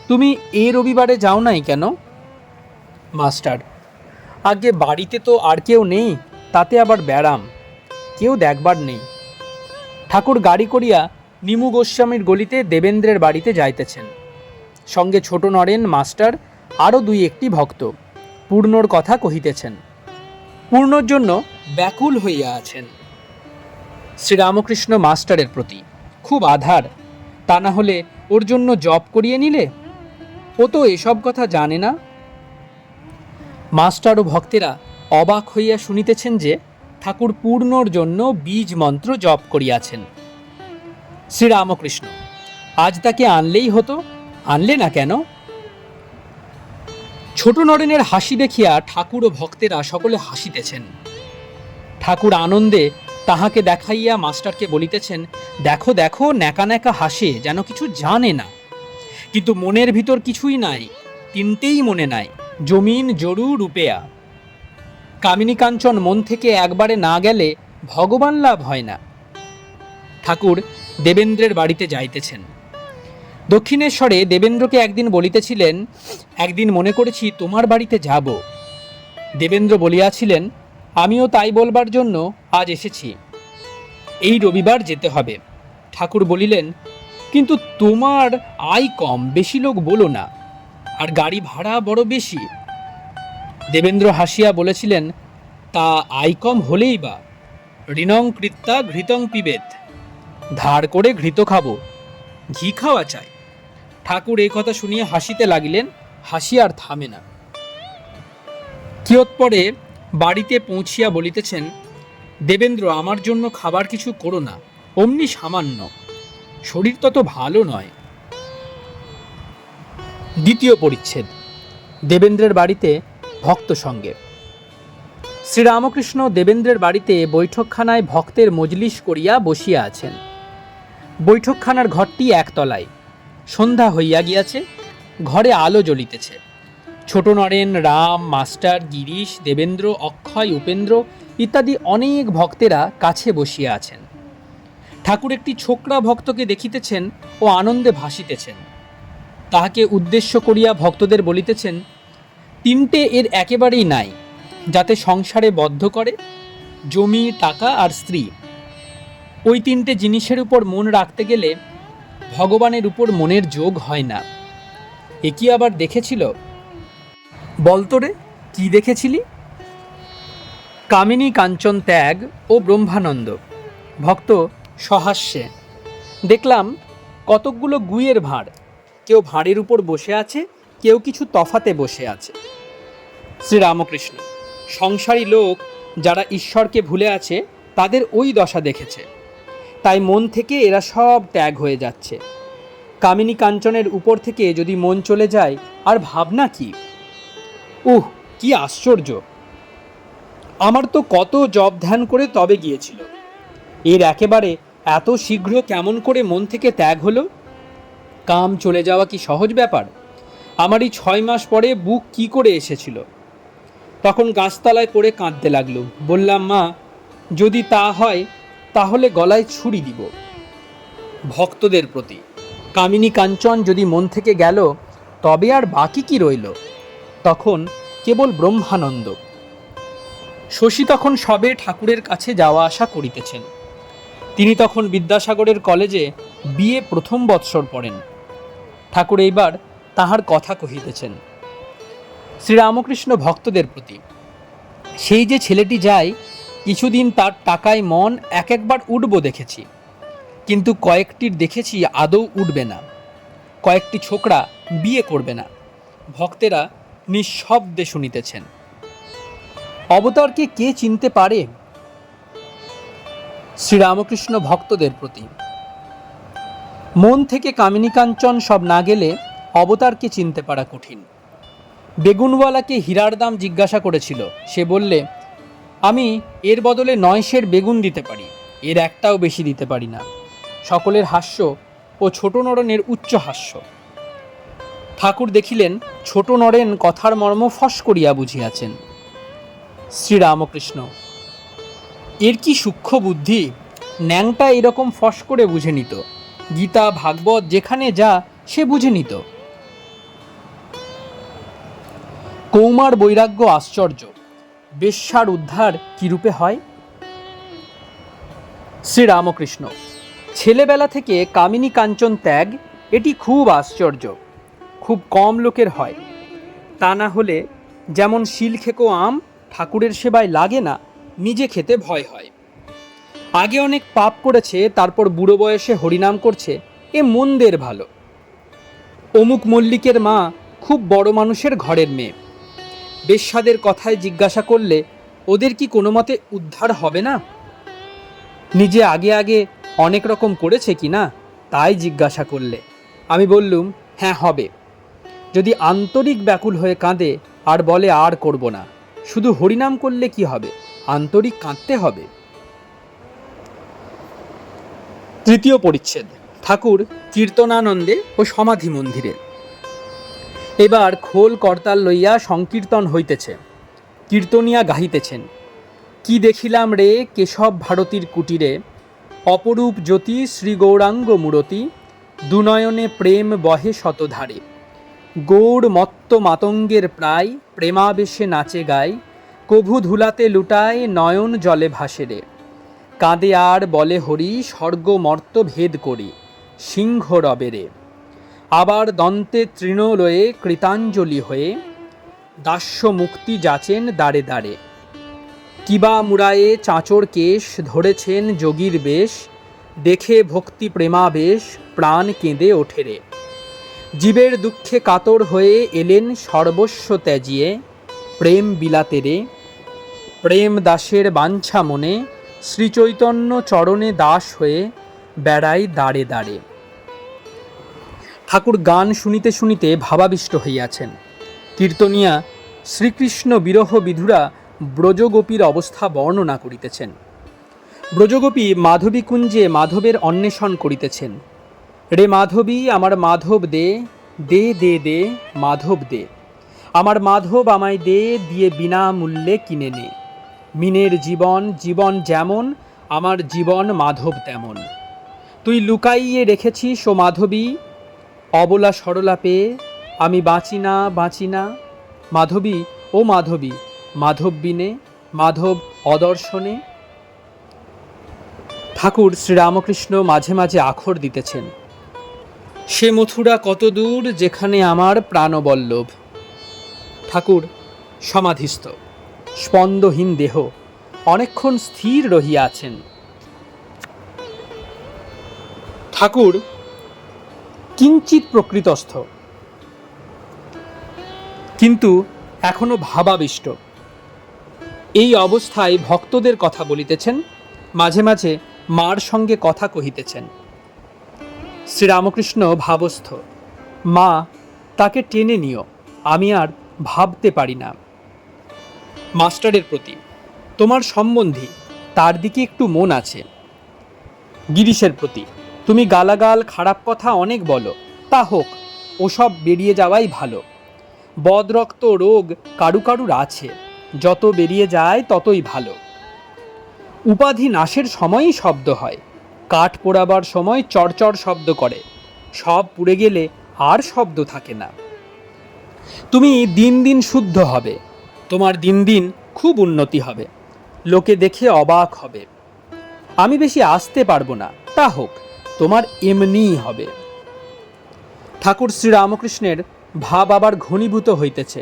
তুমি এ রবিবারে যাও নাই কেন? মাস্টার, আগে বাড়িতে তো আর কেউ নেই, তাতে আবার ব্যারাম, কেউ দেখবার নেই। ঠাকুর গাড়ি করিয়া নিমু গোস্বামীর গলিতে দেবেন্দ্রের বাড়িতে যাইতেছেন। সঙ্গে ছোট নরেন, মাস্টার, আরও দুই একটি ভক্ত পূর্ণর কথা কহিতেছেন। পূর্ণর জন্য ব্যাকুল হইয়া আছেন। শ্রীরামকৃষ্ণ মাস্টারের প্রতি, খুব আধার, তা না হলে ওর জন্য জপ করিয়ে নিলে, ও তো এসব কথা জানে না। মাস্টার ও ভক্তেরা অবাক হইয়া শুনিতেছেন যে ঠাকুর পূর্ণর জন্য বীজ মন্ত্র জপ করিয়াছেন। শ্রীরামকৃষ্ণ, আজ তাকে আনলেই হতো, আনলে না কেন? ছোট নরেনের হাসি দেখিয়া ঠাকুর ও ভক্তেরা সকলে হাসিতেছেন। ঠাকুর আনন্দে তাহাকে দেখাইয়া মাস্টারকে বলিতেছেন, দেখো দেখো, ন্যাকা ন্যাকা হাসে, যেন কিছু জানে না, কিন্তু মনের ভিতর কিছুই নাই, তিনটেই মনে নাই, জমিন, জরু, রূপেয়া। কামিনী কাঞ্চন মন থেকে একবারে না গেলে ভগবান লাভ হয় না। ঠাকুর দেবেন্দ্রের বাড়িতে যাইতেছেন। দক্ষিণেশ্বরে দেবেন্দ্রকে একদিন বলিতেছিলেন, একদিন মনে করেছি তোমার বাড়িতে যাব। দেবেন্দ্র বলিয়াছিলেন, আমিও তাই বলবার জন্য আজ এসেছি, এই রবিবার যেতে হবে। ঠাকুর বলিলেন, কিন্তু তোমার আয় কম, বেশি লোক বলো না, আর গাড়ি ভাড়া বড় বেশি। দেবেন্দ্র হাসিয়া বলেছিলেন, তা আয় কম হলেই বা, ঋণং কৃত্তা ঘৃতং পিবেত, ধার করে ঘৃত খাবো, ঘি খাওয়া চাই। ঠাকুর এই কথা শুনিয়া হাসিতে লাগিলেন, হাসি আর থামে না। কিয়ৎপরে বাড়িতে পৌঁছিয়া বলিতেছেন, দেবেন্দ্র, আমার জন্য খাবার কিছু করো না, অমনি সামান্য। শরীর তত ভালো নয়। দ্বিতীয় পরিচ্ছেদ। দেবেন্দ্রের বাড়িতে ভক্ত সঙ্গে। শ্রীরামকৃষ্ণ দেবেন্দ্রের বাড়িতে বৈঠকখানায় ভক্তের মজলিস করিয়া বসিয়া আছেন। বৈঠকখানার ঘরটি একতলায়। সন্ধ্যা হইয়া গিয়াছে, ঘরে আলো জ্বলিতেছে। ছোট নরেন, রাম, মাস্টার, গিরিশ, দেবেন্দ্র, অক্ষয়, উপেন্দ্র ইত্যাদি অনেক ভক্তেরা কাছে বসিয়া আছেন। ঠাকুর একটি ছোকরা ভক্তকে দেখিতেছেন ও আনন্দে ভাসিতেছেন। তাহাকে উদ্দেশ্য করিয়া ভক্তদের বলিতেছেন, তিনটে এর একেবারেই নাই, যাতে সংসারে বদ্ধ করে, জমি, টাকা আর স্ত্রী। ওই তিনটে জিনিসের উপর মন রাখতে গেলে ভগবানের উপর মনের যোগ হয় না। এ কি আবার দেখেছিল? বলতরে, কি দেখেছিলি? কামিনী কাঞ্চন ত্যাগ ও ব্রহ্মানন্দ। ভক্ত সহাস্যে, দেখলাম কতকগুলো গুইয়ের ভাঁড়, কেউ ভাঁড়ের উপর বসে আছে, কেউ কিছু তফাতে বসে আছে। শ্রীরামকৃষ্ণ, সংসারী লোক যারা ঈশ্বরকে ভুলে আছে তাদের ওই দশা দেখেছে, তাই মন থেকে এরা সব ত্যাগ হয়ে যাচ্ছে। কামিনী কাঞ্চনের উপর থেকে যদি মন চলে যায়, আর ভাবনা কি! কি আশ্চর্য! আমার তো কত জপ ধ্যান করে তবে গিয়েছিল, এর একেবারে এত শীঘ্র কেমন করে মন থেকে ত্যাগ হলো? কাম চলে যাওয়া কি সহজ ব্যাপার? আমারই 6 মাস পরে বুক কি করে এসেছিল। তখন গাছতলায় পড়ে কাঁদতে লাগলো। বললাম, মা, যদি তা হয় তাহলে গলায় ছুরি দিব। ভক্তদের প্রতি কামিনী কাঞ্চন যদি মন থেকে গেল, তবে আর বাকি কি রইল? তখন কেবল ব্রহ্মানন্দ। শশী তখন সবে ঠাকুরের কাছে যাওয়া আসা করিতেছেন। তিনি তখন বিদ্যাসাগরের কলেজে বিএ প্রথম বৎসর পড়েন। ঠাকুর এইবার তাহার কথা কহিতেছেন। শ্রীরামকৃষ্ণ ভক্তদের প্রতি, সেই যে ছেলেটি যায়, কিছুদিন তার টাকায় মন একবার উঠব দেখেছি, কিন্তু কয়েকটির দেখেছি আদৌ উঠবে না। কয়েকটি ছোকরা বিয়ে করবে না। ভক্তেরা নিঃশব্দে শুনিতেছেন। অবতারকে কে চিনতে পারে? শ্রীরামকৃষ্ণ ভক্তদের প্রতি, মন থেকে কামিনী কাঞ্চন সব না গেলে অবতারকে চিনতে পারা কঠিন। বেগুনওয়ালাকে হীরার দাম জিজ্ঞাসা করেছিল। সে বললে, আমি এর বদলে 9 সের বেগুন দিতে পারি, এর একটাও বেশি দিতে পারি না। সকলের হাস্য ও ছোট নরেনের উচ্চ হাস্য। ঠাকুর দেখিলেন ছোট নরেন কথার মর্ম ফস করিয়া বুঝিয়াছেন। শ্রীরামকৃষ্ণ, এর কি সূক্ষ্ম বুদ্ধি! ন্যাংটা এরকম ফস করে বুঝে নিত। গীতা, ভাগবত যেখানে যা সে বুঝে নিত। কৌমার বৈরাগ্য আশ্চর্য। বেশ্যার উদ্ধার কিরূপে হয়? শ্রীরামকৃষ্ণ, ছেলেবেলা থেকে কামিনী কাঞ্চন ত্যাগ, এটি খুব আশ্চর্য। খুব কম লোকের হয়। তা না হলে যেমন শিলখেকো আম ঠাকুরের সেবায় লাগে না, নিজে খেতে ভয় হয়। আগে অনেক পাপ করেছে, তারপর বুড়ো বয়সে হরিনাম করছে, এ মন্দের ভালো। অমুক মল্লিকের মা খুব বড় মানুষের ঘরের মেয়ে। বেশ্যাদের কথায় জিজ্ঞাসা করলে ওদের কি কোনো মতে উদ্ধার হবে না? নিজে আগে আগে অনেক রকম করেছে কি না, তাই জিজ্ঞাসা করলে। আমি বললুম, হ্যাঁ হবে। যদি আন্তরিক ব্যাকুল হয়ে কাঁদে আর বলে আর করব না, শুধু হরিনাম করলে কি হবে? আন্তরিক কাঁদতে হবে। তৃতীয় পরিচ্ছেদ। ঠাকুর কীর্তনানন্দে ও সমাধি মন্দিরে। এবার খোল করতাল লইয়া সংকীর্তন হইতেছে। কীর্তনিয়া গাহিতেছেন, কি দেখিলাম রে কেশব ভারতীর কুটিরে, অপরূপ জ্যোতি শ্রী গৌরাঙ্গ মূরতি, দুনয়নে প্রেম বহে শতধারে, গৌর মত্ত মাতঙ্গের প্রায়, প্রেমাবেশে নাচে গায়, কভু ধুলাতে লুটায় নয়ন জলে ভাসে রে, কাঁদে আর বলে হরি স্বর্গ মর্ত ভেদ করি, সিংহ রবে রে। আবার দন্তে তৃণ লয়ে কৃতাঞ্জলি হয়ে, দাস্য মুক্তি যাচেন দাঁড়ে দাঁড়ে, কিবা মুড়ায়ে চাঁচর কেশ ধরেছেন যোগীর বেশ, দেখে ভক্তি প্রেমাবেশ প্রাণ কেঁদে ওঠে রে। জীবের দুঃখে কাতর হয়ে এলেন সর্বস্ব ত্যাজিয়ে, প্রেম বিলাতে রে। প্রেম দাসের বাঞ্ছা মনে শ্রীচৈতন্য চরণে দাস হয়ে, বেড়াই দাঁড়ে দাঁড়ে। ঠাকুর গান শুনিতে শুনিতে ভাবাবিষ্ট হইয়াছেন। কীর্তনিয়া শ্রীকৃষ্ণ বিরহ বিধুরা ব্রজগোপীর অবস্থা বর্ণনা করিতেছেন। ব্রজগোপী মাধবী কুঞ্জে মাধবের অন্বেষণ করিতেছেন। রে মাধবী আমার মাধব দে, দে দে দে মাধব দে, আমার মাধব আমায় দে, দিয়ে বিনামূল্যে কিনে নে। মিনের জীবন জীবন যেমন, আমার জীবন মাধব তেমন। তুই লুকাইয়ে রেখেছিস ও মাধবী, অবলা সরলা পেয়ে আমি বাঁচি না বাঁচি না। মাধবী ও মাধবী, মাধব বিনে মাধব অদর্শনে। ঠাকুর শ্রীরামকৃষ্ণ মাঝে মাঝে আখর দিতেছেন। সে মথুরা কত দূর, যেখানে আমার প্রাণবল্লভ। ঠাকুর সমাধিস্থ, স্পন্দহীন দেহ, অনেকক্ষণ স্থির রহিয়া আছেন। ঠাকুর কিঞ্চিৎ প্রকৃতস্থ, কিন্তু এখনো ভাবাবিষ্ট। এই অবস্থায় ভক্তদের কথা বলিতেছেন, মাঝে মাঝে মার সঙ্গে কথা কহিতেছেন। শ্রীরামকৃষ্ণ ভাবস্থ। মা, তাকে টেনে নিও, আমি আর ভাবতে পারি না। মাস্টারের প্রতি, তোমার সম্বন্ধী, তার দিকে একটু মন আছে। গিরিশের প্রতি, তুমি গালাগাল খারাপ কথা অনেক বলো, তা হোক, ওসব বেরিয়ে যাওয়াই ভালো। বদরক্ত রোগ কারু কারুর আছে, যত বেরিয়ে যায় ততই ভালো। উপাধি নাশের সময়ই শব্দ হয়, কাঠ পোড়াবার সময় চড়চড় শব্দ করে, সব পুড়ে গেলে আর শব্দ থাকে না। তুমি দিন দিন শুদ্ধ হবে, তোমার দিন দিন খুব উন্নতি হবে, লোকে দেখে অবাক হবে। আমি বেশি আসতে পারবো না, তা হোক, তোমার এমনিই হবে। ঠাকুর শ্রীরামকৃষ্ণের ভাব আবার ঘনীভূত হইতেছে,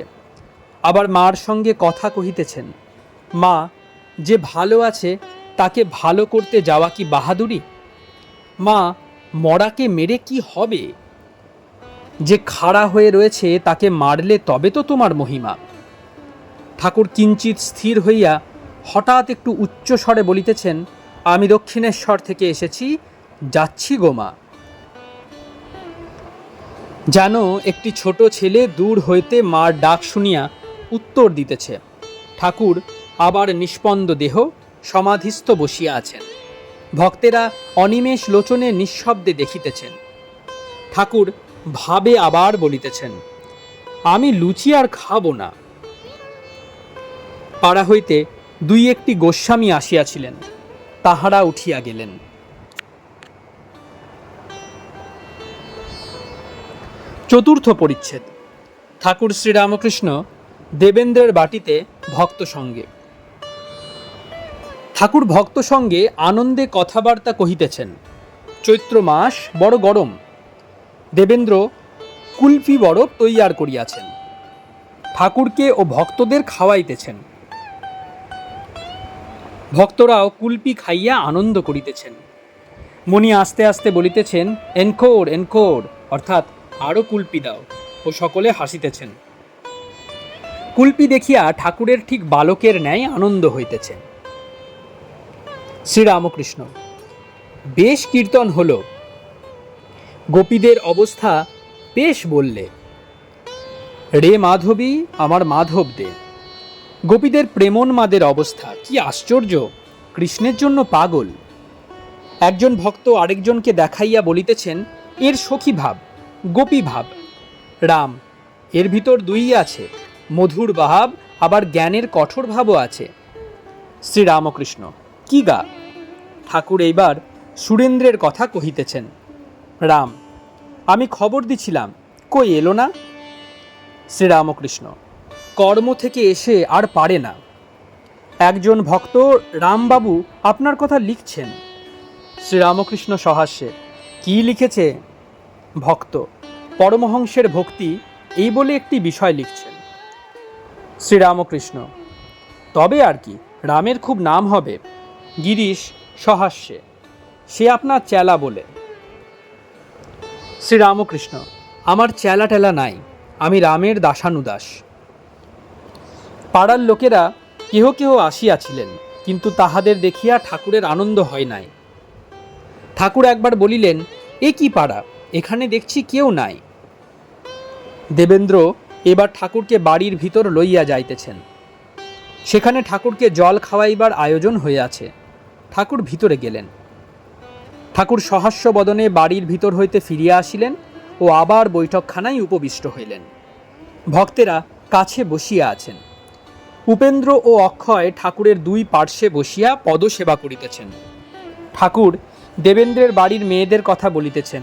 আবার মার সঙ্গে কথা কহিতেছেন। মা, যে ভালো আছে তাকে ভালো করতে যাওয়া কি বাহাদুরি? মা, মরাকে মেরে কি হবে? যে খাড়া হয়ে রয়েছে তাকে মারলে তবে তো তোমার মহিমা। ঠাকুর কিঞ্চিৎ স্থির হইয়া হঠাৎ একটু উচ্চ স্বরে বলিতেছেন, আমি দক্ষিণেশ্বর থেকে এসেছি, যাচ্ছি গো মা। যেন একটি ছোট ছেলে দূর হইতে মার ডাক শুনিয়া উত্তর দিতেছে। ঠাকুর আবার নিষ্পন্দ দেহ, সমাধিস্থ বসিয়া আছেন। ভক্তেরা অনিমেষ লোচনে নিঃশব্দে দেখিতেছেন। ঠাকুর ভাবে আবার বলিতেছেন, আমি লুচি আর খাবো না। পাড়া হইতে দুই একটি গোস্বামী আসিয়াছিলেন, তাহারা উঠিয়া গেলেন। চতুর্থ পরিচ্ছেদ। ঠাকুর শ্রীরামকৃষ্ণ দেবেন্দ্রের বাটিতে ভক্ত সঙ্গে। ঠাকুর ভক্ত সঙ্গে আনন্দে কথাবার্তা কহিতেছেন। চৈত্র মাস, বড় গরম। দেবেন্দ্র কুলফি বরফ তৈয়ার করিয়াছেন, ঠাকুরকে ও ভক্তদের খাওয়াইতেছেন। ভক্তরাও কুলপি খাইয়া আনন্দ করিতেছেন। মণি আস্তে আস্তে বলিতেছেন, এনকোর এনকোর, অর্থাৎ আরও কুলপি দাও, ও সকলে হাসিতেছেন। কুলপি দেখিয়া ঠাকুরের ঠিক বালকের ন্যায় আনন্দ হইতেছে। শ্রীরামকৃষ্ণ, বেশ কীর্তন হল, গোপীদের অবস্থা বেশ বললে। রে মাধবী আমার মাধব দে। গোপীদের প্রেমোন্মাদের অবস্থা কি আশ্চর্য, কৃষ্ণের জন্য পাগল। একজন ভক্ত আরেকজনকে দেখাইয়া বলিতেছেন, এর সখী ভাব, গোপী ভাব। রাম, এর ভিতর দুই আছে, মধুর ভাব আবার জ্ঞানের কঠোর ভাবও আছে। শ্রীরামকৃষ্ণ, কি গা? ঠাকুর এইবার সুরেন্দ্রের কথা কহিতেছেন। রাম, আমি খবর দিছিলাম, কই এলো না? শ্রীরামকৃষ্ণ, কর্ম থেকে এসে আর পারে না। একজন ভক্ত, রামবাবু আপনার কথা লিখছেন। শ্রীরামকৃষ্ণ সহাস্যে, কি লিখেছে? ভক্ত, পরমহংসের ভক্তি, এই বলে একটি বিষয় লিখছেন। শ্রীরামকৃষ্ণ, তবে আর কি, রামের খুব নাম হবে। গিরিশ সহাস্যে, সে আপনার চেলা বলে। শ্রীরামকৃষ্ণ, আমার চেলা টেলা নাই, আমি রামের দাসানুদাস। পাড়ার লোকেরা কেহ কেহ আসিয়াছিলেন, কিন্তু তাহাদের দেখিয়া ঠাকুরের আনন্দ হয় নাই। ঠাকুর একবার বলিলেন, এ কি পাড়া, এখানে দেখছি কেউ নাই। দেবেন্দ্র এবার ঠাকুরকে বাড়ির ভিতর লইয়া যাইতেছেন। সেখানে ঠাকুরকে জল খাওয়াইবার আয়োজন হইয়াছে। ঠাকুর ভিতরে গেলেন। ঠাকুর সহাস্য বদনে বাড়ির ভিতর হইতে ফিরিয়া আসিলেন ও আবার বৈঠকখানায় উপবিষ্ট হইলেন। ভক্তেরা কাছে বসিয়া আছেন। উপেন্দ্র ও অক্ষয় ঠাকুরের দুই পার্শ্বে বসিয়া পদসেবা করিতেছেন। ঠাকুর দেবেন্দ্রের বাড়ির মেয়েদের কথা বলিতেছেন।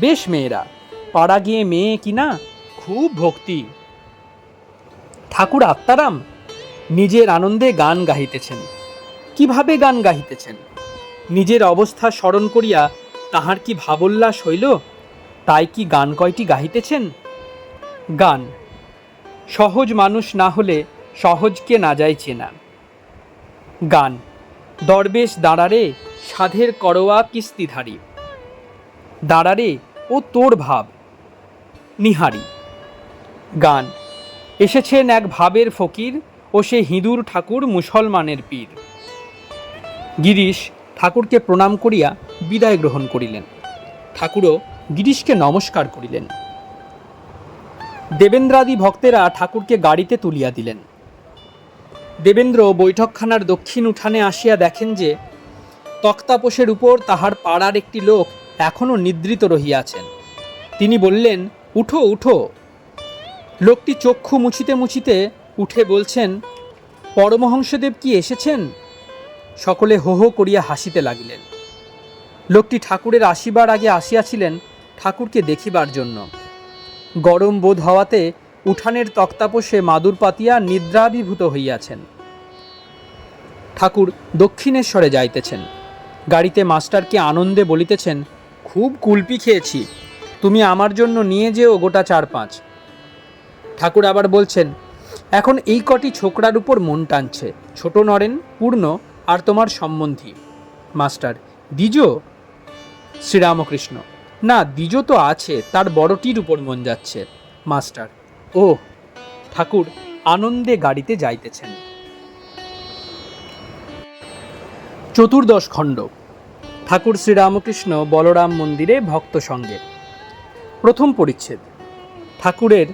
বেশ মেয়েরা, পাড়া গিয়ে মেয়ে কিনা, খুব ভক্তি। ঠাকুর আত্মারাম নিজের আনন্দে গান গাহিতেছেন। কিভাবে গান গাহিতেছেন? নিজের অবস্থা স্মরণ করিয়া তাহার কি ভাবোল্লাস হইল, তাই কি গান কয়টি গাহিতেছেন? গান সহজ মানুষ না হলে সহজকে না যায় চেনা। গান দরবেশ দাঁড়ারে, সাধের করোয়া কিস্তিধারী। দাঁড়ারে ও তোর ভাব নিহারি। গান এসেছেন এক ভাবের ফকির, ও সে হিঁদুর ঠাকুর মুসলমানের পীর। গিরিশ ঠাকুরকে প্রণাম করিয়া বিদায় গ্রহণ করিলেন। ঠাকুরও গিরিশকে নমস্কার করিলেন। দেবেন্দ্রাদি ভক্তেরা ঠাকুরকে গাড়িতে তুলিয়া দিলেন। দেবেন্দ্র বৈঠকখানার দক্ষিণ উঠানে আসিয়া দেখেন যে তক্তাপোষের উপর তাহার পাড়ার একটি লোক এখনও নিদ্রিত রহিয়াছেন। তিনি বললেন, উঠো উঠো। লোকটি চক্ষু মুছিতে মুছিতে উঠে বলছেন, পরমহংসদেব কি এসেছেন? সকলে হো হো করিয়া হাসিতে লাগিলেন। লোকটি ঠাকুরের আসিবার আগে আসিয়াছিলেন ঠাকুরকে দেখিবার জন্য। গরম বোধ হওয়াতে উঠানের তক্তাপোষে মাদুর পাতিয়া নিদ্রাভিভূত হইয়াছেন। ঠাকুর দক্ষিণেশ্বরে যাইতেছেন। গাড়িতে মাস্টারকে আনন্দে বলিতেছেন, খুব কুলপি খেয়েছি, তুমি আমার জন্য নিয়ে যেও গোটা 4-5। ঠাকুর আবার বলছেন, এখন এই কটি ছোকরার উপর মন টানছে, ছোট নরেন, পূর্ণ আর তোমার সম্বন্ধী। মাস্টার, দ্বিজ? শ্রীরামকৃষ্ণ, না, দ্বিজ তো আছে, তার বড়টির উপর মন যাচ্ছে। মাস্টার, ও। ঠাকুর আনন্দে গাড়িতে যাইতেছেন। 14 খণ্ড। ঠাকুর শ্রীরামকৃষ্ণ বলরাম মন্দিরে ভক্ত সঙ্গে। প্রথম পরিচ্ছেদ। ঠাকুরের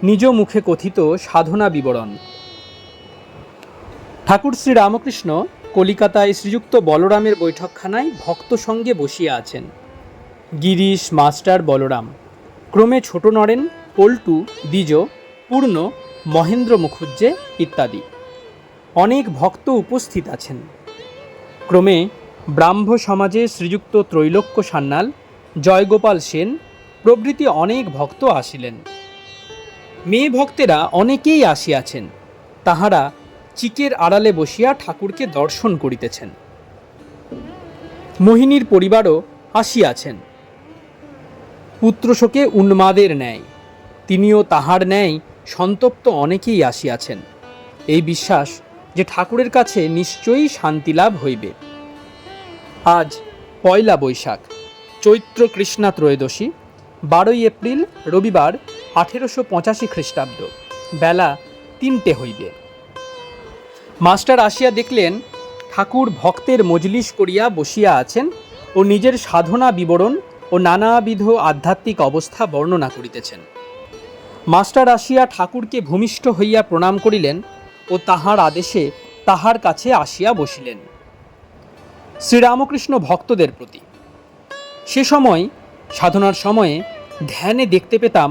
নিজ মুখে কথিত সাধনা বিবরণ। ঠাকুর শ্রীরামকৃষ্ণ কলিকাতায় শ্রীযুক্ত বলরামের বৈঠকখানায় ভক্ত সঙ্গে বসিয়া আছেন। গিরিশ, মাস্টার, বলরাম, ক্রমে ছোট নরেন, পল্টু, দ্বিজ, পূর্ণ, মহেন্দ্র মুখুজ্জে ইত্যাদি অনেক ভক্ত উপস্থিত আছেন। ক্রমে ব্রাহ্ম সমাজে শ্রীযুক্ত ত্রৈলোক্য সান্যাল, জয়গোপাল সেন প্রভৃতি অনেক ভক্ত আসিলেন। মেয়ে ভক্তেরা অনেকেই আসিয়াছেন। তাহারা চিকের আড়ালে বসিয়া ঠাকুরকে দর্শন করিতেছেন। মোহিনীর পরিবারও আসিয়াছেন। পুত্রশোকে উন্মাদের ন্যায় তিনিও তাহার ন্যায় সন্তপ্ত অনেকেই আসিয়াছেন। এই বিশ্বাস যে ঠাকুরের কাছে নিশ্চয়ই শান্তিলাভ হইবে। আজ 1 বৈশাখ, চৈত্র কৃষ্ণা ত্রয়োদশী, 12 এপ্রিল রবিবার, 1885 খ্রিস্টাব্দ, বেলা 3টে হইবে। মাস্টার আসিয়া দেখলেন ঠাকুর ভক্তের মজলিস করিয়া বসিয়া আছেন ও নিজের সাধনা বিবরণ ও নানাবিধ আধ্যাত্মিক অবস্থা বর্ণনা করিতেছেন। মাস্টার আসিয়া ঠাকুরকে ভূমিষ্ঠ হইয়া প্রণাম করিলেন ও তাহার আদেশে তাহার কাছে আসিয়া বসিলেন। শ্রীরামকৃষ্ণ ভক্তদের প্রতি। সে সময় সাধনার সময়ে ধ্যানে দেখতে পেতাম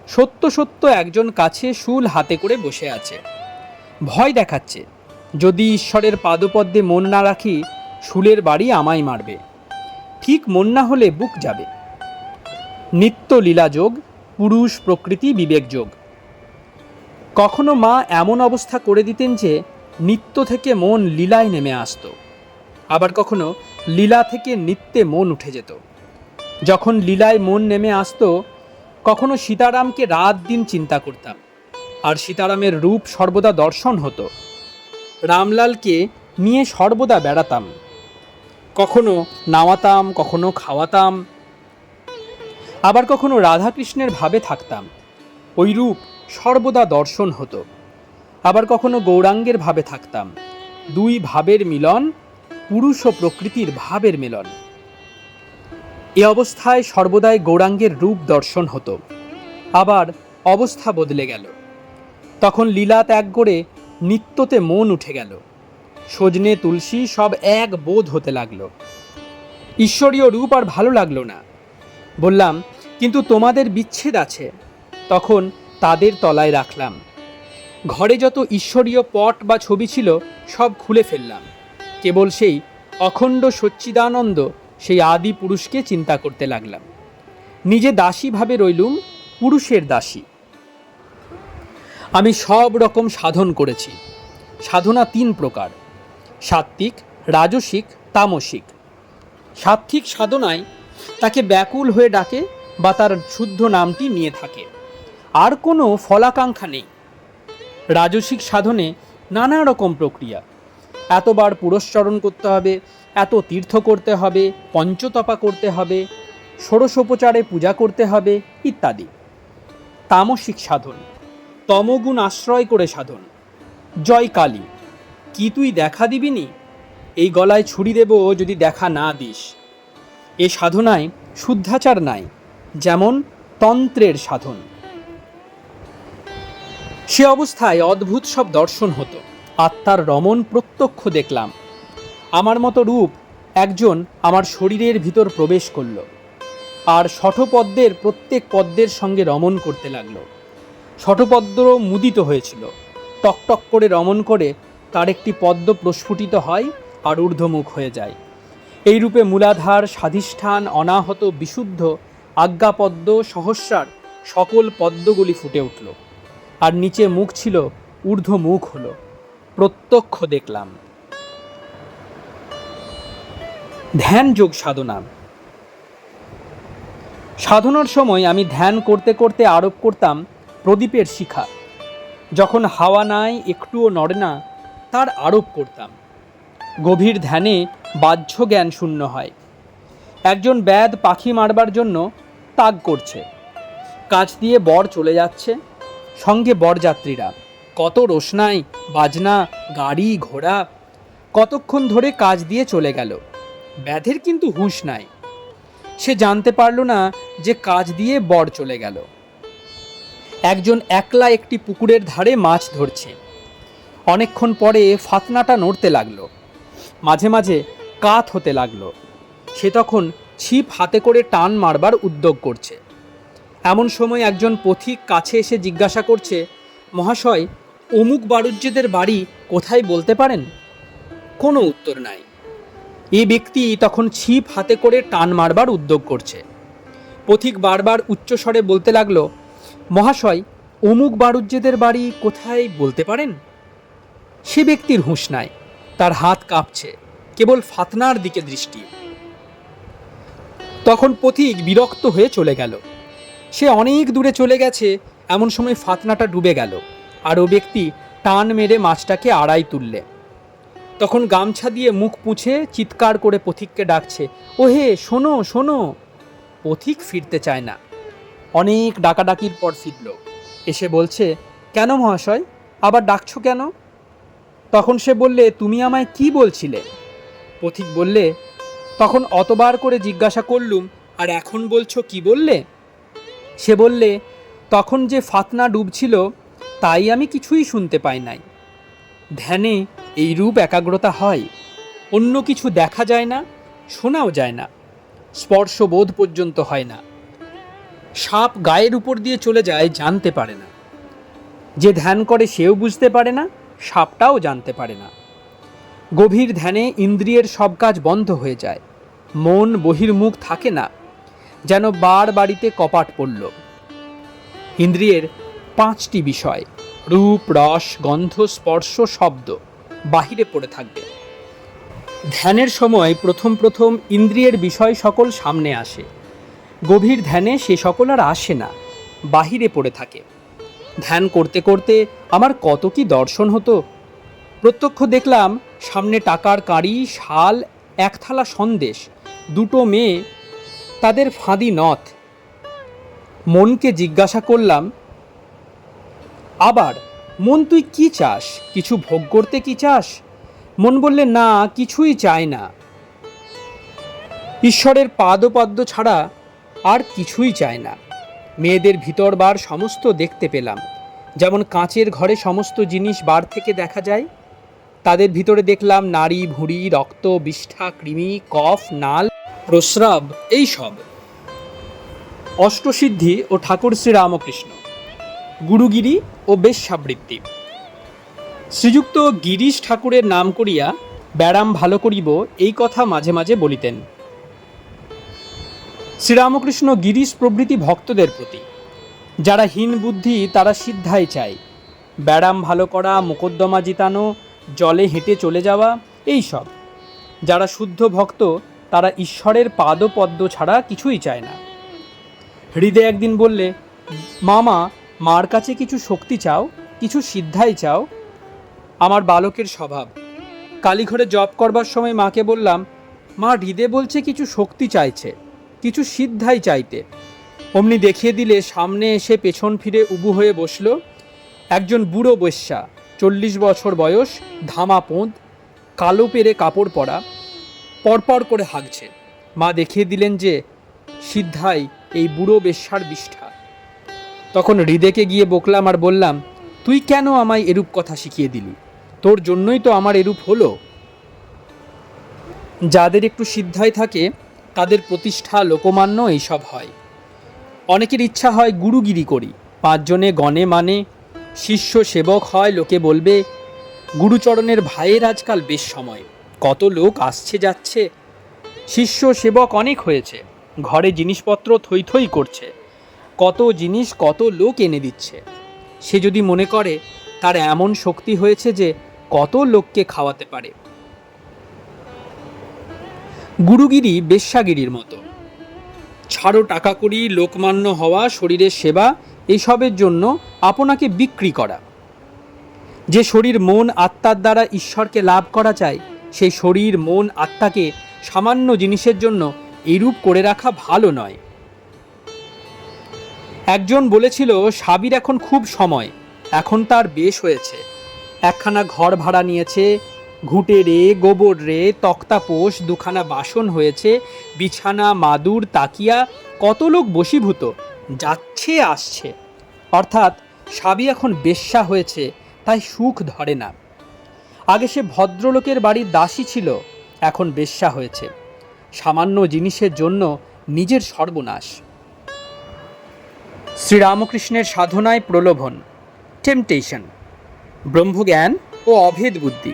সত্য সত্য একজন কাছে শূল হাতে করে বসে আছে। ভয় দেখাচ্ছে, যদি ঈশ্বরের পাদপদ্মে মন না রাখি শূলের বাড়ি আমায় মারবে। ঠিক মন না হলে বুক যাবে। নিত্য লীলাযোগ, পুরুষ প্রকৃতি বিবেকযোগ। কখনো মা এমন অবস্থা করে দিতেন যে নিত্য থেকে মন লীলায় নেমে আসত, আবার কখনো লীলা থেকে নিত্যে মন উঠে যেত। যখন লীলায় মন নেমে আসত, কখনো সীতারামকে রাত দিন চিন্তা করতাম, আর সীতারামের রূপ সর্বদা দর্শন হতো। রামলালকে নিয়ে সর্বদা বেড়াতাম, কখনো নাওয়াতাম, কখনো খাওয়াতাম, আবার কখনো রাধাকৃষ্ণের ভাবে থাকতাম, ওই রূপ সর্বদা দর্শন হতো। আবার কখনো গৌরাঙ্গের ভাবে থাকতাম, দুই ভাবের মিলন, পুরুষ ও প্রকৃতির ভাবের মিলন। এ অবস্থায় সর্বদাই গৌরাঙ্গের রূপ দর্শন হতো। আবার অবস্থা বদলে গেল। তখন লীলা ত্যাগ করে নিত্যতে মন উঠে গেল। সজনে তুলসী সব এক বোধ হতে লাগলো। ঈশ্বরীয় রূপ আর ভালো লাগলো না। বললাম, কিন্তু তোমাদের বিচ্ছেদ আছে। তখন তাদের তলায় রাখলাম। ঘরে যত ঈশ্বরীয় পট বা ছবি ছিল সব খুলে ফেললাম। কেবল সেই অখণ্ড সচ্চিদানন্দ, সেই আদি পুরুষকে চিন্তা করতে লাগলাম। নিজে দাসী ভাবে রইলুম, পুরুষের দাসী। আমি সব রকম সাধন করেছি। সাধনা 3 প্রকার: সাত্ত্বিক, রাজসিক, তামসিক। সাত্ত্বিক সাধনায় তাকে ব্যাকুল হয়ে ডাকে বা তার শুদ্ধ নামটি নিয়ে থাকে, আর কোনো ফলাকাঙ্ক্ষা নেই। রাজসিক সাধনে নানা রকম প্রক্রিয়া। এতবার পুরস্চরণ করতে হবে, এত তীর্থ করতে হবে, পঞ্চতপা করতে হবে, ষোড়শোপচারে পূজা করতে হবে ইত্যাদি। তামসিক সাধন তমগুণ আশ্রয় করে সাধন। জয় কালী, কি তুই দেখা দিবিনি? এই গলায় ছুরি দেব যদি দেখা না দিস। এ সাধনায় শুদ্ধাচার নাই, যেমন তন্ত্রের সাধন। সে অবস্থায় অদ্ভুত সব দর্শন হতো। আত্মার রমণ প্রত্যক্ষ দেখলাম। আমার মতো রূপ একজন আমার শরীরের ভিতর প্রবেশ করল, আর শঠপদ্মের প্রত্যেক পদ্মের সঙ্গে রমণ করতে লাগলো। শঠপদ্ম মুদিত হয়েছিল। টকটক করে রমণ করে তার একটি পদ্ম প্রস্ফুটিত হয় আর ঊর্ধ্বমুখ হয়ে যায়। এই রূপে মূলাধার, স্বাধিষ্ঠান, অনাহত, বিশুদ্ধ, আজ্ঞাপদ্ম, সহস্রার সকল পদ্মগুলি ফুটে উঠল, আর নিচে মুখ ছিল, ঊর্ধ্বমুখ হলো। প্রত্যক্ষ দেখলাম। ধ্যান যোগ সাধনা। সাধনার সময় আমি ধ্যান করতে করতে আরোপ করতাম প্রদীপের শিখা। যখন হাওয়া নাই, একটুও নড়ে না, তার আরোপ করতাম। গভীর ধ্যানে বাহ্য জ্ঞান শূন্য হয়। একজন ব্যাদ পাখি মারবার জন্য তাগ করছে। কাছ দিয়ে বর চলে যাচ্ছে, সঙ্গে বরযাত্রীরা। কত রোশনাই, বাজনা, গাড়ি ঘোড়া। কতক্ষণ ধরে কাজ দিয়ে চলে গেল। ব্যাধের কিন্তু হুঁশ নাই। সে জানতে পারল না যে কাজ দিয়ে বর চলে গেল। একজন একলা একটি পুকুরের ধারে মাছ ধরছে। অনেকক্ষণ পরে ফাতনাটা নড়তে লাগলো, মাঝে মাঝে কাত হতে লাগলো। সে তখন ছিপ হাতে করে টান মারবার উদ্যোগ করছে। এমন সময় একজন পথিক কাছে এসে জিজ্ঞাসা করছে, মহাশয়, অমুক বাড়ুজ্যেদের বাড়ি কোথায় বলতে পারেন? কোনো উত্তর নাই। এ ব্যক্তি তখন ছিপ হাতে করে টান মারবার উদ্যোগ করছে। পথিক বারবার উচ্চস্বরে বলতে লাগলো, মহাশয়, অমুক বাড়ুজ্যেদের বাড়ি কোথায় বলতে পারেন? সে ব্যক্তির হুঁশ নাই, তার হাত কাঁপছে, কেবল ফাতনার দিকে দৃষ্টি। তখন পথিক বিরক্ত হয়ে চলে গেল। সে অনেক দূরে চলে গেছে, এমন সময় ফাতনাটা ডুবে গেল, আর ও ব্যক্তি টান মেরে মাছটাকে আড়াই তুললে। তখন গামছা দিয়ে মুখ পুছে চিৎকার করে পথিককে ডাকছে, ওহে শোনো শোনো। পথিক ফিরতে চায় না। অনেক ডাকাডাকির পর ফিরল। এসে বলছে, কেন মহাশয়, আবার ডাকছো কেন? তখন সে বললে, তুমি আমায় কি বলছিলে? পথিক বললে, তখন অতবার করে জিজ্ঞাসা করলুম, আর এখন বলছো কি বললে? সে বললে, তখন যে ফাতনা ডুবছিল তাই আমি কিছুই শুনতে পাই নাই। ধ্যানে এই রূপ একাগ্রতা হয়। অন্য কিছু দেখা যায় না, শোনাও যায় না, স্পর্শবোধ পর্যন্ত হয় না। সাপ গায়ের উপর দিয়ে চলে যায়, জানতে পারে না। যে ধ্যান করে সেও বুঝতে পারে না, সাপটাও জানতে পারে না। গভীর ধ্যানে ইন্দ্রিয়ের সব কাজ বন্ধ হয়ে যায়। মন বহির্মুখ থাকে না, যেন বাড়িতে কপাট পড়ল। ইন্দ্রিয়ের 5টি বিষয়, রূপ, রস, গন্ধ, স্পর্শ, শব্দ, বাহিরে পড়ে থাকবে। ধ্যানের সময় প্রথম প্রথম ইন্দ্রিয়ের বিষয় সকল সামনে আসে। গভীর ধ্যানে সে সকল আর আসে না, বাহিরে পড়ে থাকে। ধ্যান করতে করতে আমার কত কি দর্শন হতো। প্রত্যক্ষ দেখলাম সামনে টাকার কাঁড়ি, শাল, 1 থালা সন্দেশ, 2টো মেয়ে, তাদের ফাঁদি নথ। মনকে জিজ্ঞাসা করলাম, আবার, মন তুই কি চাস? কিছু ভোগ করতে কি চাস? মন বললে, না, কিছুই চাই না। ঈশ্বরের পাদপদ্ম ছাড়া আর কিছুই চায় না। মেয়েদের ভিতর বার সমস্ত দেখতে পেলাম, যেমন কাঁচের ঘরে সমস্ত জিনিস বার থেকে দেখা যায়। তাদের ভিতরে দেখলাম নাড়ি, ভুঁড়ি, রক্ত, বিষ্ঠা, কৃমি, কফ, নাল, প্রস্রাব, এই সব। অষ্টসিদ্ধি ও ঠাকুর শ্রীরামকৃষ্ণ, গুরুগিরি ও বেশ্যাবৃত্তি। শ্রীযুক্ত গিরিশ ঠাকুরের নাম করিয়া ব্যারাম ভালো করিব, এই কথা মাঝে মাঝে বলিতেন। শ্রীরামকৃষ্ণ গিরিশ প্রভৃতি ভক্তদের প্রতি, যারা হীন বুদ্ধি তারা সিদ্ধাই চায়, ব্যারাম ভালো করা, মোকদ্দমা জিতানো, জলে হেঁটে চলে যাওয়া, এই সব। যারা শুদ্ধ ভক্ত তারা ঈশ্বরের পাদপদ্ম ছাড়া কিছুই চায় না। হৃদয় একদিন বললে, মামা, মার কাছে কিছু শক্তি চাও, কিছু সিদ্ধাই চাও। আমার বালকের স্বভাব। কালীঘরে জপ করবার সময় মাকে বললাম, মা, হৃদয় বলছে কিছু শক্তি চাইছে, কিছু সিদ্ধাই চাইতে। অমনি দেখিয়ে দিলে সামনে এসে পেছন ফিরে উবু হয়ে বসল একজন বুড়ো বৈশ্যা, 40 বছর বয়স, ধামা পোঁদ, কালো পেরে কাপড় পরা, পরপর করে হাগছে। মা দেখিয়ে দিলেন যে সিদ্ধাই এই বুড়ো বেশ্যার বিষ্ঠা। তখন হৃদয়কে গিয়ে বকলাম আর বললাম, তুই কেন আমায় এরূপ কথা শিখিয়ে দিলি? তোর জন্যই তো আমার এরূপ হলো। যাদের একটু সিদ্ধাই থাকে তাদের প্রতিষ্ঠা, লোকমান্য, এইসব হয়। অনেকের ইচ্ছা হয় গুরুগিরি করি, 5 জনে গণে মানে, শিষ্য সেবক হয়, লোকে বলবে গুরুচরণের ভাইয়ের আজকাল বেশ সময়, কত লোক আসছে যাচ্ছে, শিষ্য সেবক অনেক হয়েছে, ঘরে জিনিসপত্র থই থই করছে, কত জিনিস কত লোক এনে দিচ্ছে। সে যদি মনে করে তার এমন শক্তি হয়েছে যে কত লোককে খাওয়াতে পারে। গুরুগিরি বেশ্যাগিরির মতো। ছাড়ো টাকা করি, লোকমান্য হওয়া, শরীরের সেবা, এইসবের জন্য আপনাকে বিক্রি করা। যে শরীর মন আত্মার দ্বারা ঈশ্বরকে লাভ করা চায়, সেই শরীর মন আত্মাকে সামান্য জিনিসের জন্য এইরূপ করে রাখা ভালো নয়। একজন বলেছিল, সাবির এখন খুব সময়, এখন তার বেশ হয়েছে, একখানা ঘর ভাড়া নিয়েছে, ঘুঁটে রে, গোবর রে, তক্তাপোষ, 2খানা বাসন হয়েছে, বিছানা, মাদুর, তাকিয়া, কত লোক বশীভূত, যাচ্ছে আসছে। অর্থাৎ সাবি এখন বেশ্যা হয়েছে, তাই সুখ ধরে না। আগে সে ভদ্রলোকের বাড়ির দাসী ছিল, এখন বেশ্যা হয়েছে। সামান্য জিনিসের জন্য নিজের সর্বনাশ। শ্রীরামকৃষ্ণের সাধনায় প্রলোভন, টেম্পটেশন, ব্রহ্মজ্ঞান ও অভেদ বুদ্ধি,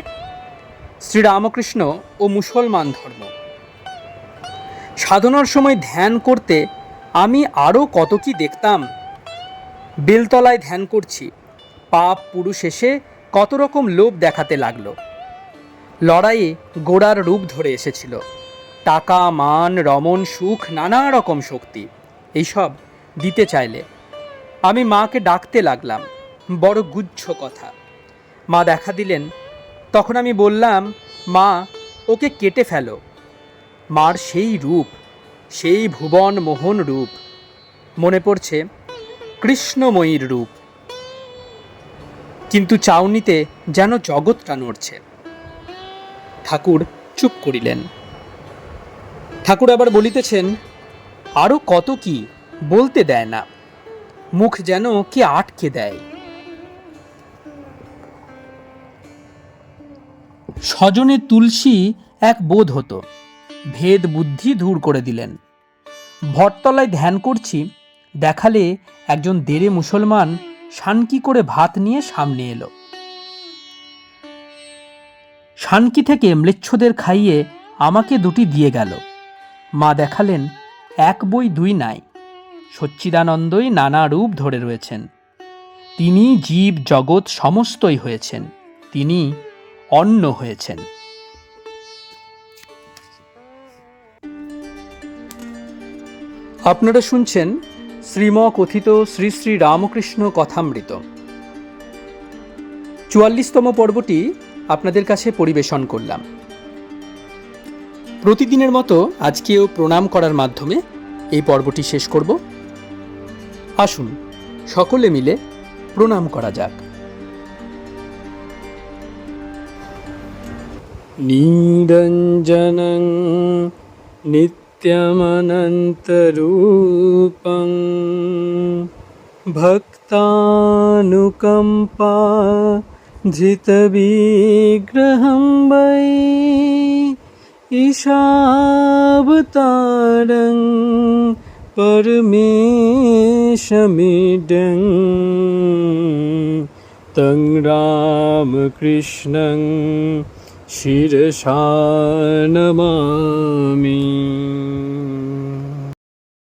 শ্রীরামকৃষ্ণ ও মুসলমান ধর্ম। সাধনার সময় ধ্যান করতে আমি আরও কত কি দেখতাম। বেলতলায় ধ্যান করছি, পাপ পুরুষ এসে কত রকম লোভ দেখাতে লাগলো। লড়াইয়ে গোড়ার রূপ ধরে এসেছিল, টাকা, মান, রমণ, সুখ, নানা রকম শক্তি, এইসব দিতে চাইলে। আমি মাকে ডাকতে লাগলাম, বড় গুচ্ছ কথা। মা দেখা দিলেন। তখন আমি বললাম, মা, ওকে কেটে ফেলো। মার সেই রূপ, সেই ভুবন মোহন রূপ, মনে পড়ছে কৃষ্ণময়ীর রূপ, কিন্তু চাউনিতে যেন জগৎটা নড়ছে। ঠাকুর চুপ করিলেন। ঠাকুর আবার বলিতেছেন, আরও কত কি বলতে দেয় না, মুখ যেন কে আটকে দেয়। স্বজনে তুলসী এক বোধ হতো, ভেদ বুদ্ধি দূর করে দিলেন। ভটতলায় ধ্যান করছি, দেখালে একজন দেরে মুসলমান শানকি করে ভাত নিয়ে সামনে এলো। শানকি থেকে ম্লেচ্ছদের খাইয়ে আমাকে 2টি দিয়ে গেল। মা দেখালেন, 1 বই 2 নাই, সচ্চিদানন্দই নানা রূপ ধরে রয়েছেন। তিনি জীব জগৎ সমস্তই হয়েছেন, তিনি অন্ন হয়েছেন। আপনারা শুনছেন শ্রীম কথিত শ্রী শ্রী রামকৃষ্ণ কথামৃত। 44তম পর্বটি আপনাদের কাছে পরিবেশন করলাম। প্রতিদিনের মতো আজকেও প্রণাম করার মাধ্যমে এই পর্বটি শেষ করব। আসুন সকলে মিলে প্রণাম করা যাক। নিরঞ্জনং নিত্য नित्यमनन्तरूपं भक्तानुकम्पा जितविग्रहं वै ईशावतारं परमेशमिडं तं रामकृष्णं शिरसा नमामि।